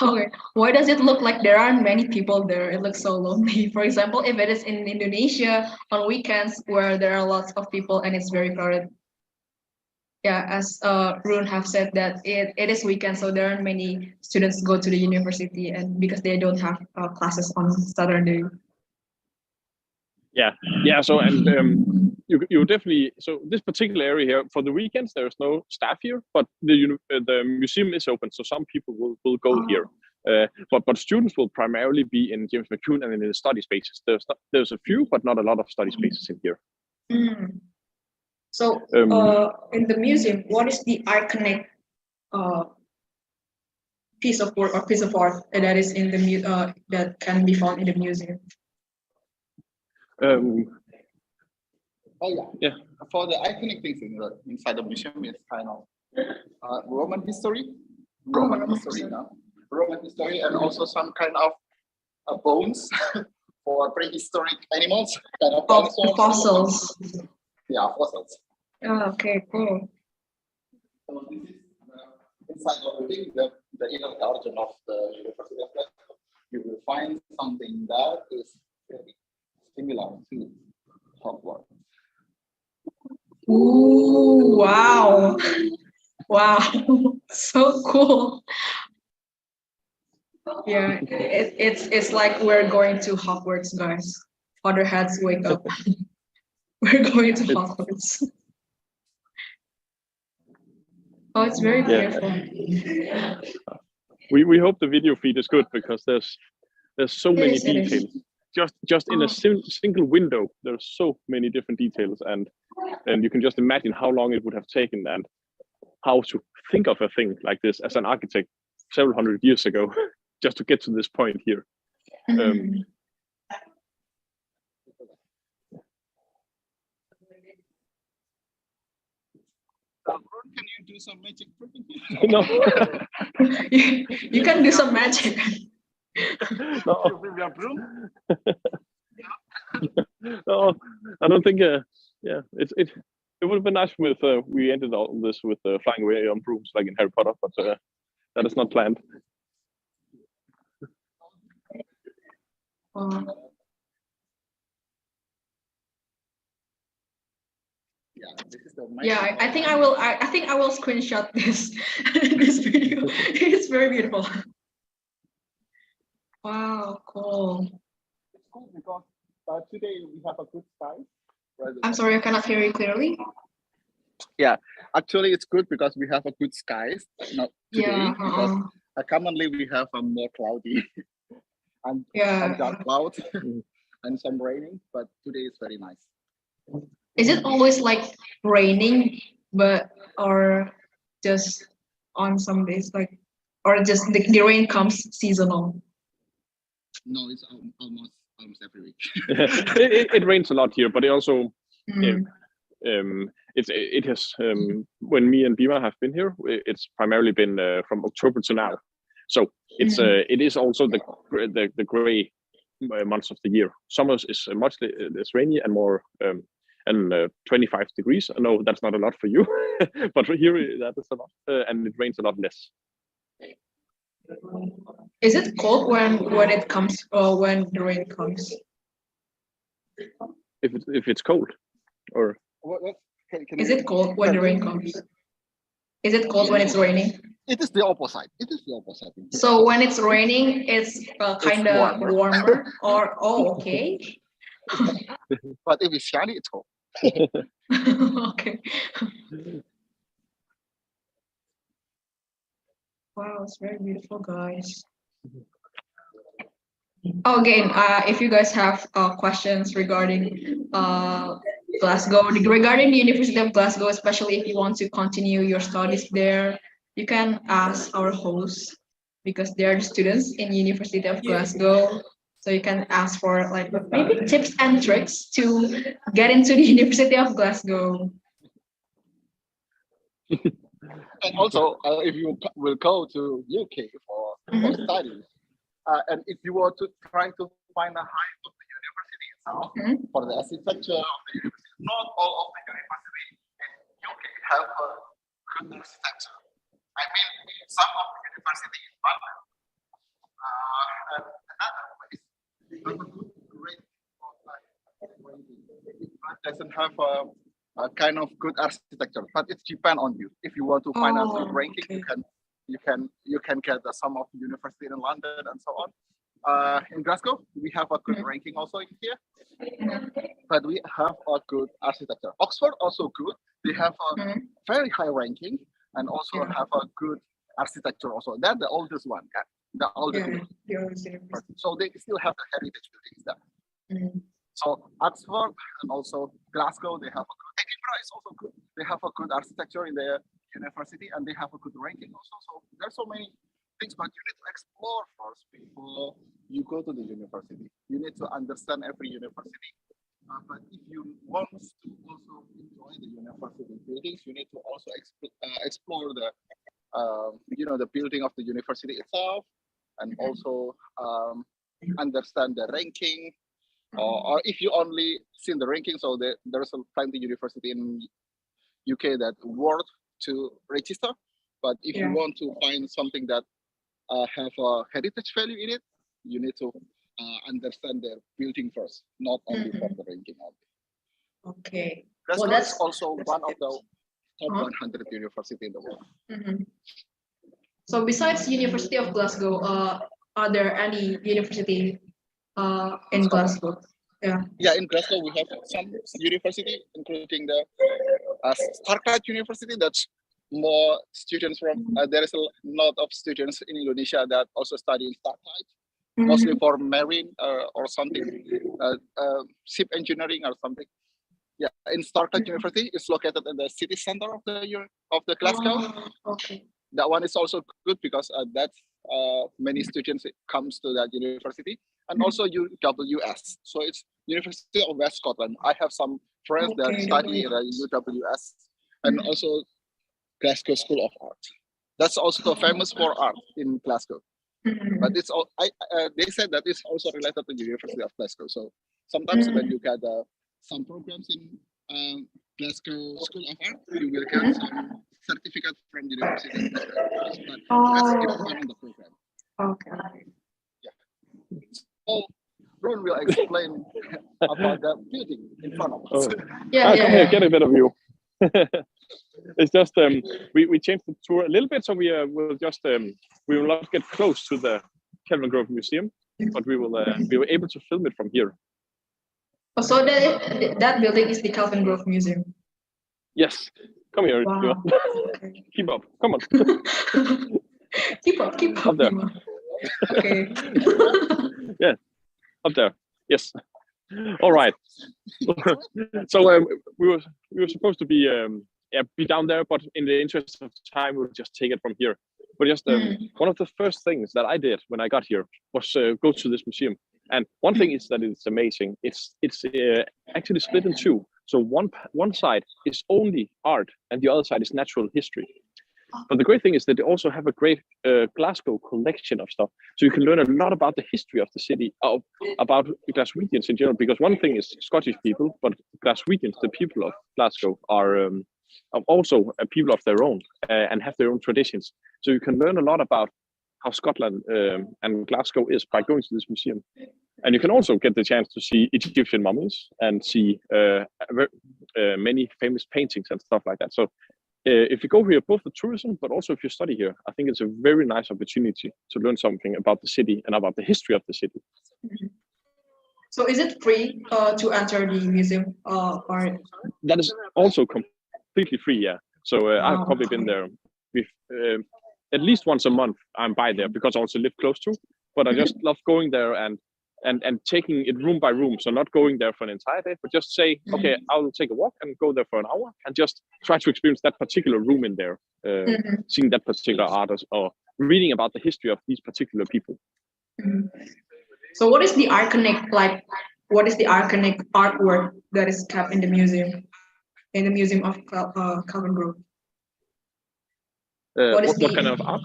Okay, why does it look like there aren't many people there? It looks so lonely. For example, if it is in Indonesia on weekends where there are lots of people and it's very crowded. Yeah, as Rune have said that it is weekend, so there aren't many students go to the university and because they don't have classes on Saturday. Yeah. So and you definitely, so this particular area here for the weekends there's no staff here, but the museum is open, so some people will go here. But students will primarily be in James McCune and in the study spaces. There's a few, but not a lot of study spaces in here. Mm. So in the museum, what is the iconic piece of work or piece of art that is in the that can be found in the museum? Oh yeah. For the iconic things inside the museum is kind of Roman history, Roman history, and also some kind of bones for prehistoric animals, kind of dinosaurs. Fossils. Yeah, fossils. Oh, okay, cool. So this is inside of the inner garden of the University of Glasgow. You will find something that is very similar to Hogwarts. Ooh, wow. Wow. So cool. Yeah, it's like we're going to Hogwarts, guys. Other heads wake up. We're going to Hogwarts. Oh, it's very beautiful. We hope the video feed is good because there's so many details. Just in a single window, there's so many different details, and you can just imagine how long it would have taken and how to think of a thing like this as an architect several hundred years ago, just to get to this point here. Can you do some magic for me? No. You can do some magic. No. No, I don't think. Yeah, it would have been nice if we ended all this with flying away on brooms like in Harry Potter, but that is not planned. Yeah, I think I will. I think I will screenshot this this video. It's very beautiful. Wow, cool. It's cool because today we have a good sky. I'm sorry, I cannot hear you clearly. Yeah, actually, it's good because we have a good skies. Not today because commonly we have a more cloudy and dark clouds and some raining. But today is very nice. Is it always like raining, or just on some days, like, or just the rain comes seasonal? No, it's almost every week. It rains a lot here, but it also it has when me and Bima have been here, it's primarily been from October to now. So it's it is also the gray months of the year. Summer is much less rainy and more. And 25 degrees. No, that's not a lot for you, but for here that is a lot, and it rains a lot less. Is it cold when it comes, or when the rain comes? If it's cold, or is it cold when the rain comes? Is it cold when it's raining? It is the opposite. It is the opposite. So when it's raining, it's kind of warmer, or okay. But if it's shiny, it's cold. Okay. Wow, it's very beautiful, guys. Again, if you guys have questions regarding Glasgow, regarding the University of Glasgow, especially if you want to continue your studies there, you can ask our hosts because they are the students in University of Glasgow. So you can ask for like maybe tips and tricks to get into the University of Glasgow. And also, if you will go to UK for studies, and if you were to try to find the height of the university itself, for the architecture of the university, not all of the university in UK have a good architecture. I mean, some of the university in London and another place have a good rate of it doesn't have a kind of good architecture, but it depends on you. If you want to find a good ranking, you can get some of the university in London and so on. In Glasgow, we have a good ranking also in here, but we have a good architecture. Oxford also good. They have a very high ranking and also have a good architecture also. They're the oldest one, the oldest university. So they still have the heritage buildings there. So Oxford and also Glasgow, they have a good. Edinburgh is also good. They have a good architecture in their university and they have a good ranking also. So there's so many things, but you need to explore first before you go to the university. You need to understand every university. But if you want to also enjoy the university buildings, you need to also explore the the building of the university itself, and also understand the ranking. Or if you only seen the ranking, so there's plenty university in UK that worth to register. But if you want to find something that have a heritage value in it, you need to understand the building first, not only for the ranking only. Okay. Glasgow is also one of the top 100 university in the world. So besides University of Glasgow, are there any university in Glasgow? Yeah, in Glasgow we have some university, including the Starklight University. That's more students from. There is a lot of students in Indonesia that also study in Starklight, mostly for marine or something, ship engineering or something. Yeah, in Starklight University, it's located in the city center of the Glasgow. Okay. That one is also good because that's many students comes to that university, and also UWS. So it's University of West Scotland. I have some friends that study at UWS, and also Glasgow School of Art. That's also famous for art in Glasgow. But it's all they said that it's also related to the University of Glasgow. So sometimes when you get some programs in Glasgow School of Art, you will get some certificate from the university. That's depending on the program. Okay. Yeah. So Ron will explain about the building in front of us. Come here, get a bit of view. It's just we changed the tour a little bit, so we will just we will not get close to the Kelvin Grove Museum, but we were able to film it from here. Oh, so that building is the Kelvin Grove Museum. Yes, come here. Wow. Okay. Keep up, come on. keep up. Up there. Okay. Yeah, up there. Yes. All right. So we were supposed to be down there, but in the interest of time, we'll just take it from here. But just one of the first things that I did when I got here was go to this museum. And one thing is that it's amazing. It's actually split in two. So one side is only art, and the other side is natural history. But the great thing is that they also have a great Glasgow collection of stuff. So you can learn a lot about the history of the city, about Glaswegians in general. Because one thing is Scottish people, but Glaswegians, the people of Glasgow, are also a people of their own and have their own traditions. So you can learn a lot about how Scotland and Glasgow is by going to this museum. And you can also get the chance to see Egyptian mummies and see many famous paintings and stuff like that. So if you go here, both for tourism, but also if you study here, I think it's a very nice opportunity to learn something about the city and about the history of the city. So is it free to enter the museum? Or that is also completely free, yeah. So I've probably been there with at least once a month. I'm by there because I also live close to. But I just love going there and taking it room by room. So not going there for an entire day, but just say, okay, I'll take a walk and go there for an hour and just try to experience that particular room in there, seeing that particular artist or reading about the history of these particular people. So what is the iconic, what is the iconic artwork that is kept in the museum of Kelvin Grove? What kind of art?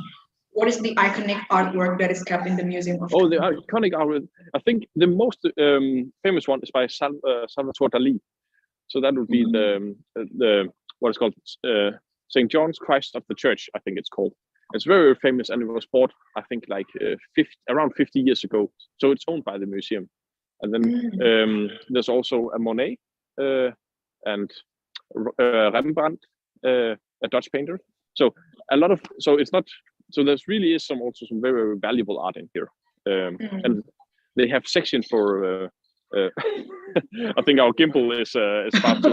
What is the iconic artwork that is kept in the museum of? Oh, the iconic art. I think the most famous one is by Salvatore Dali. So that would be the what is called St. John's Christ of the Church. I think it's called. It's very, very famous, and it was bought, I think, like around 50 years ago. So it's owned by the museum. And then there's also a Monet and Rembrandt, a Dutch painter. So it's not. So there's really is also some very, very valuable art in here, and they have sections for. I think our gimbal is about to.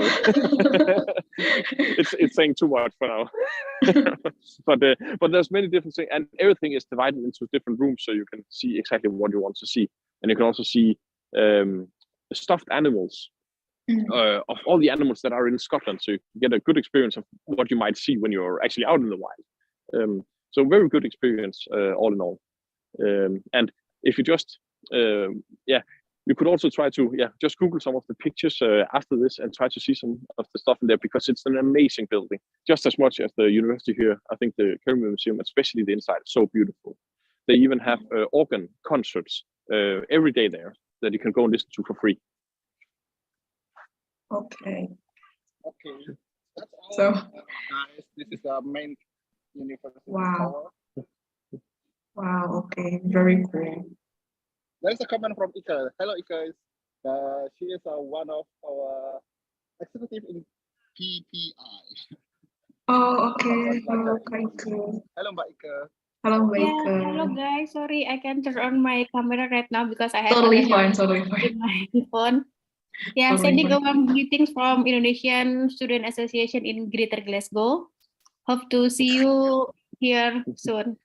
it's saying too much for now, but there's many different things, and everything is divided into different rooms, so you can see exactly what you want to see, and you can also see stuffed animals of all the animals that are in Scotland, so you get a good experience of what you might see when you're actually out in the wild. So very good experience all in all, and if you just you could also try to just Google some of the pictures after this and try to see some of the stuff in there, because it's an amazing building, just as much as the university here. I think the Kerry Museum, especially the inside, is so beautiful. They even have organ concerts every day there that you can go and listen to for free. Okay. Okay. That's all, So, guys. This is the main university wow. tower. Wow. Okay. Very cool. There's a comment from Ika. Hello, Ika. She is one of our executive in PPI. Oh, okay. Hello, Kaiko. Hello, Mbak Ika. Hello, Yeah, Baker. hello guys. Sorry, I can turn on my camera right now because I have Totally another fine. Totally fine. in my phone. Yeah, Totally sending a fine. warm greetings from Indonesian Student Association in Greater Glasgow. Hope to see you here soon.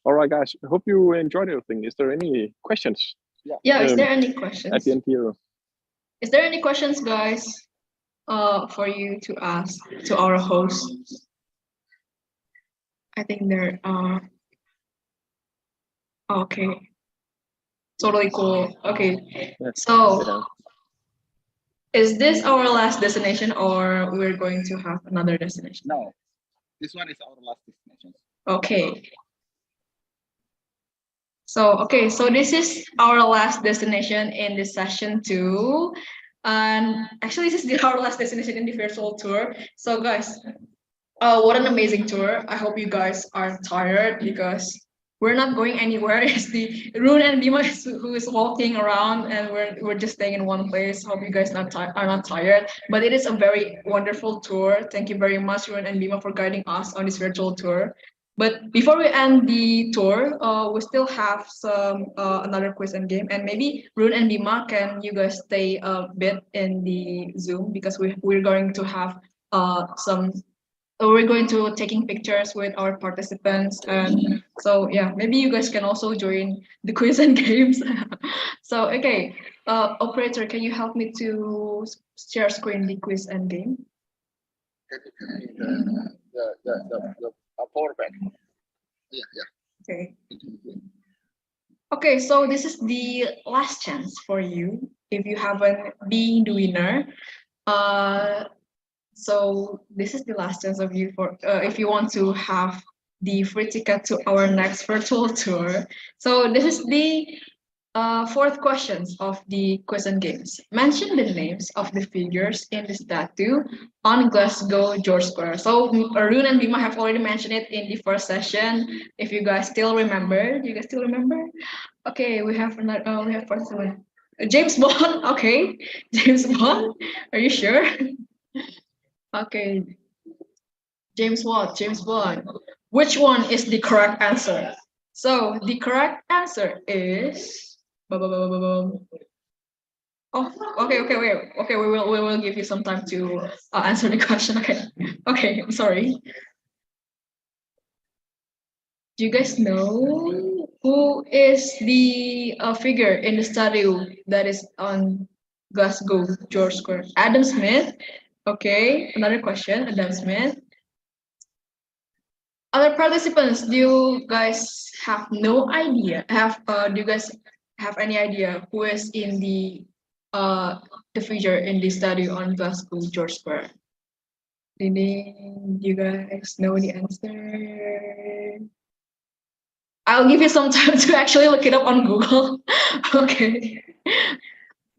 All right, guys. I hope you enjoyed everything. Is there any questions? Yeah. Is there any questions? At the end here. Is there any questions, guys? For you to ask to our hosts? I think there are. Okay. Totally cool. Okay. So, is this our last destination, or we're going to have another destination? No, this one is our last destination. Okay. So this is our last destination in this session 2. And actually, this is our last destination in the virtual tour. So guys, what an amazing tour. I hope you guys aren't tired, because we're not going anywhere. It's the Rune and Bima who is walking around, and we're just staying in one place. Hope you guys are not tired. But it is a very wonderful tour. Thank you very much, Rune and Bima, for guiding us on this virtual tour. But before we end the tour, we still have some another quiz and game, and maybe Rune and Bima, can you guys stay a bit in the Zoom, because we're going to have we're going to taking pictures with our participants, and so yeah, maybe you guys can also join the quiz and games. So okay, operator, can you help me to share screen the quiz and game? The power bank. Yeah. Okay. Okay, so this is the last chance for you if you haven't been the winner. So this is the last chance of you for if you want to have the free ticket to our next virtual tour. So this is the fourth questions of the quiz and games. Mention the names of the figures in the statue on Glasgow George Square. So Arun and Bima have already mentioned it in the first session. If you guys still remember, do you guys still remember? Okay, we have another. We have first one. James Bond. Okay, James Bond. Are you sure? Okay. James Bond. James Bond. Which one is the correct answer? So the correct answer is. Oh, okay, wait. Okay, we will give you some time to answer the question. Okay, I'm sorry. Do you guys know who is the figure in the statue that is on Glasgow George Square? Adam Smith. Okay, another question. Adam Smith. Other participants, do you guys have no idea? Do you guys have any idea who is in the figure in the statue on Glasgow George Square? Did you guys know the answer? I'll give you some time to actually look it up on Google. Okay.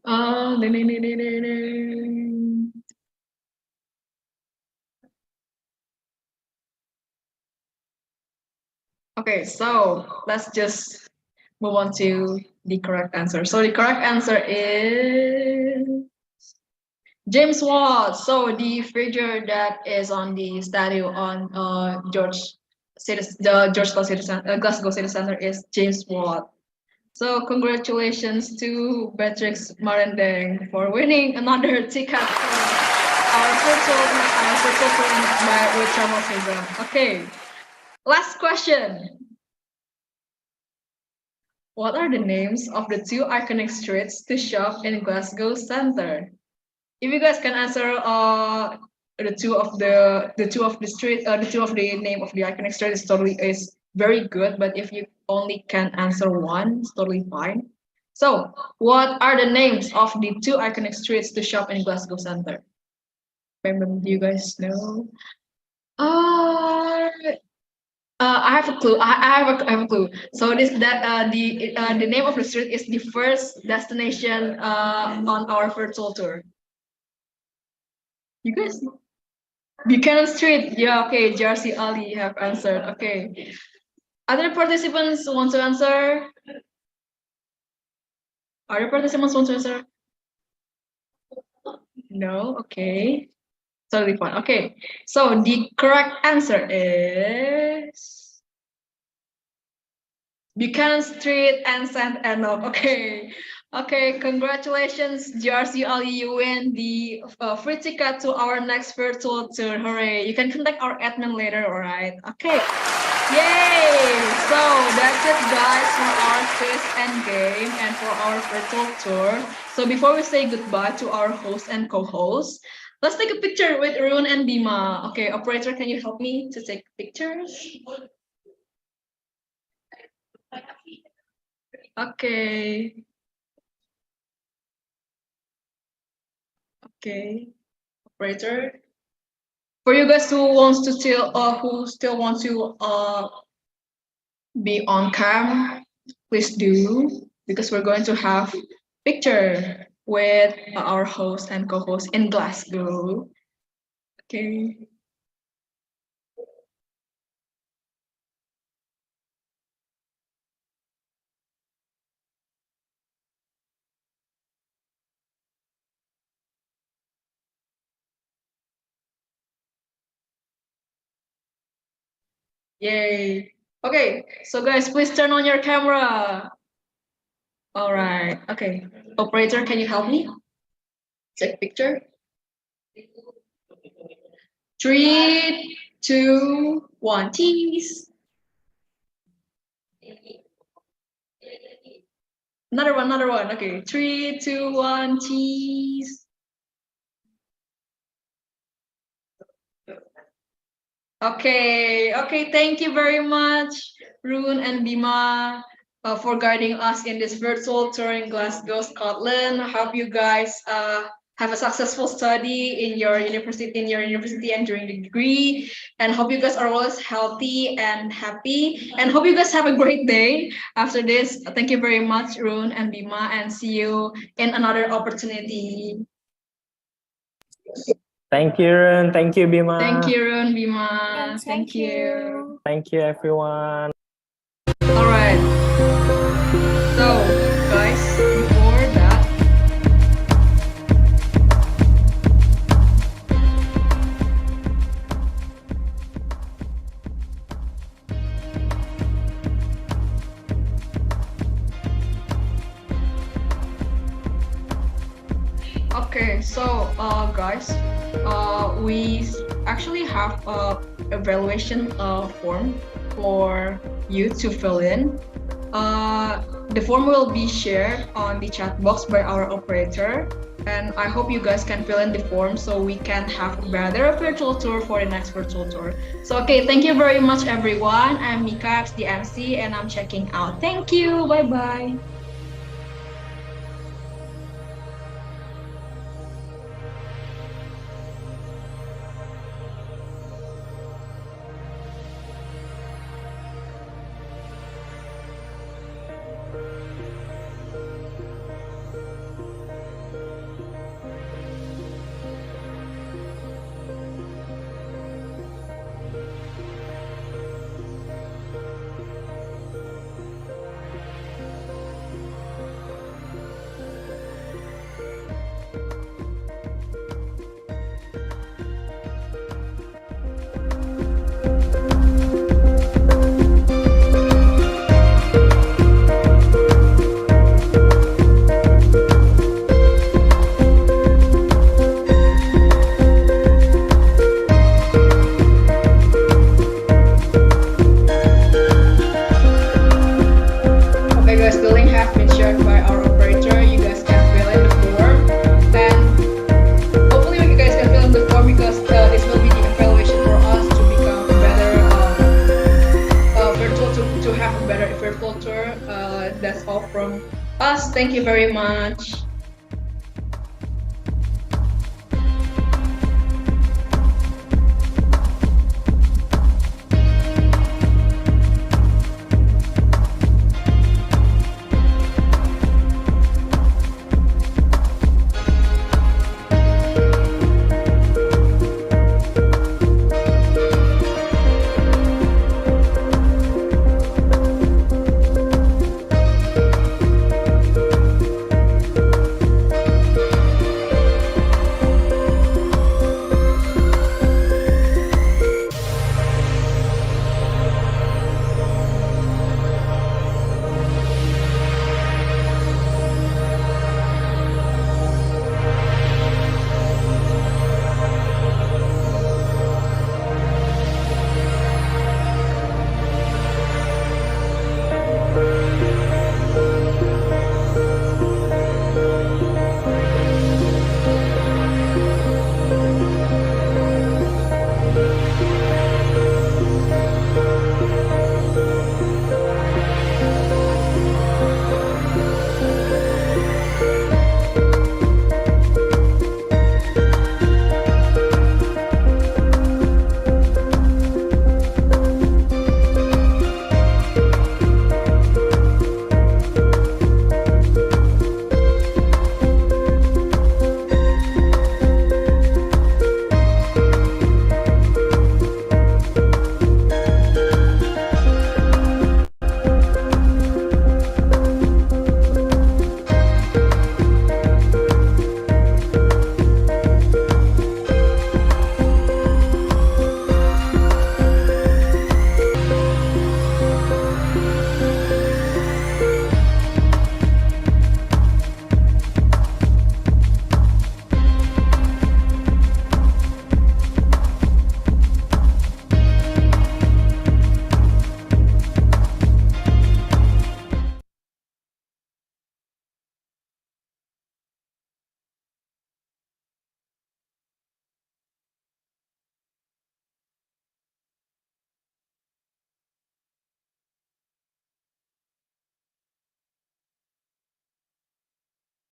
Ding, ding, ding, ding, ding, ding. Okay, so let's just move on to the correct answer. So the correct answer is James Watt. So the figure that is on the statue on the Glasgow City Center is James Watt. So congratulations to Beatrix Marendeng for winning another ticket for our virtual tour with Travelxism. Okay, last question. What are the names of the two iconic streets to shop in Glasgow Center? If you guys can answer the two of the name of the iconic street is very good, but if you only can answer one, it's totally fine. So, what are the names of the two iconic streets to shop in Glasgow Center? Do you guys know? I have a clue. I have a clue. So the name of the street is the first destination on our virtual tour. You guys know? Buchanan Street. Yeah, okay. Jersey Ali have answered. Okay. Other participants want to answer? Other participants want to answer? No? Okay. Totally fine. Okay. So the correct answer is Buchanan Street and St. Enoch. Okay. Okay, congratulations, Jersey Ali. You win the free ticket to our next virtual tour. Hooray. You can contact our admin later, all right? Okay. Yay! So that's it, guys, for our quiz and game and for our virtual tour. So before we say goodbye to our host and co-host, let's take a picture with Arun and Bima. Okay, operator, can you help me to take pictures? Okay. Okay, operator. For you guys who still want to be on cam, please do, because we're going to have picture with our host and co-host in Glasgow. Okay. Yay. Okay, so guys, please turn on your camera. All right. Okay. Operator, can you help me? Take picture. 3, 2, 1, tease. Another one. Okay. 3, 2, 1, tease. Okay. Thank you very much, Rune and Bima, for guiding us in this virtual tour in Glasgow, Scotland. I hope you guys have a successful study in your university and during the degree, and hope you guys are always healthy and happy, and hope you guys have a great day after this. Thank you very much, Rune and Bima, and see you in another opportunity. Thank you, Run. Thank you, Bima. Thank you, Rune, Bima. Yes, Thank you. Thank you, everyone. All right. So, guys, before that, okay, so guys, we actually have a evaluation form for you to fill in. The form will be shared on the chat box by our operator, and I hope you guys can fill in the form so we can have better virtual tour for the next virtual tour. So okay, thank you very much, everyone. I'm Mika, the MC, and I'm checking out. Thank you. Bye bye. Thank you very much.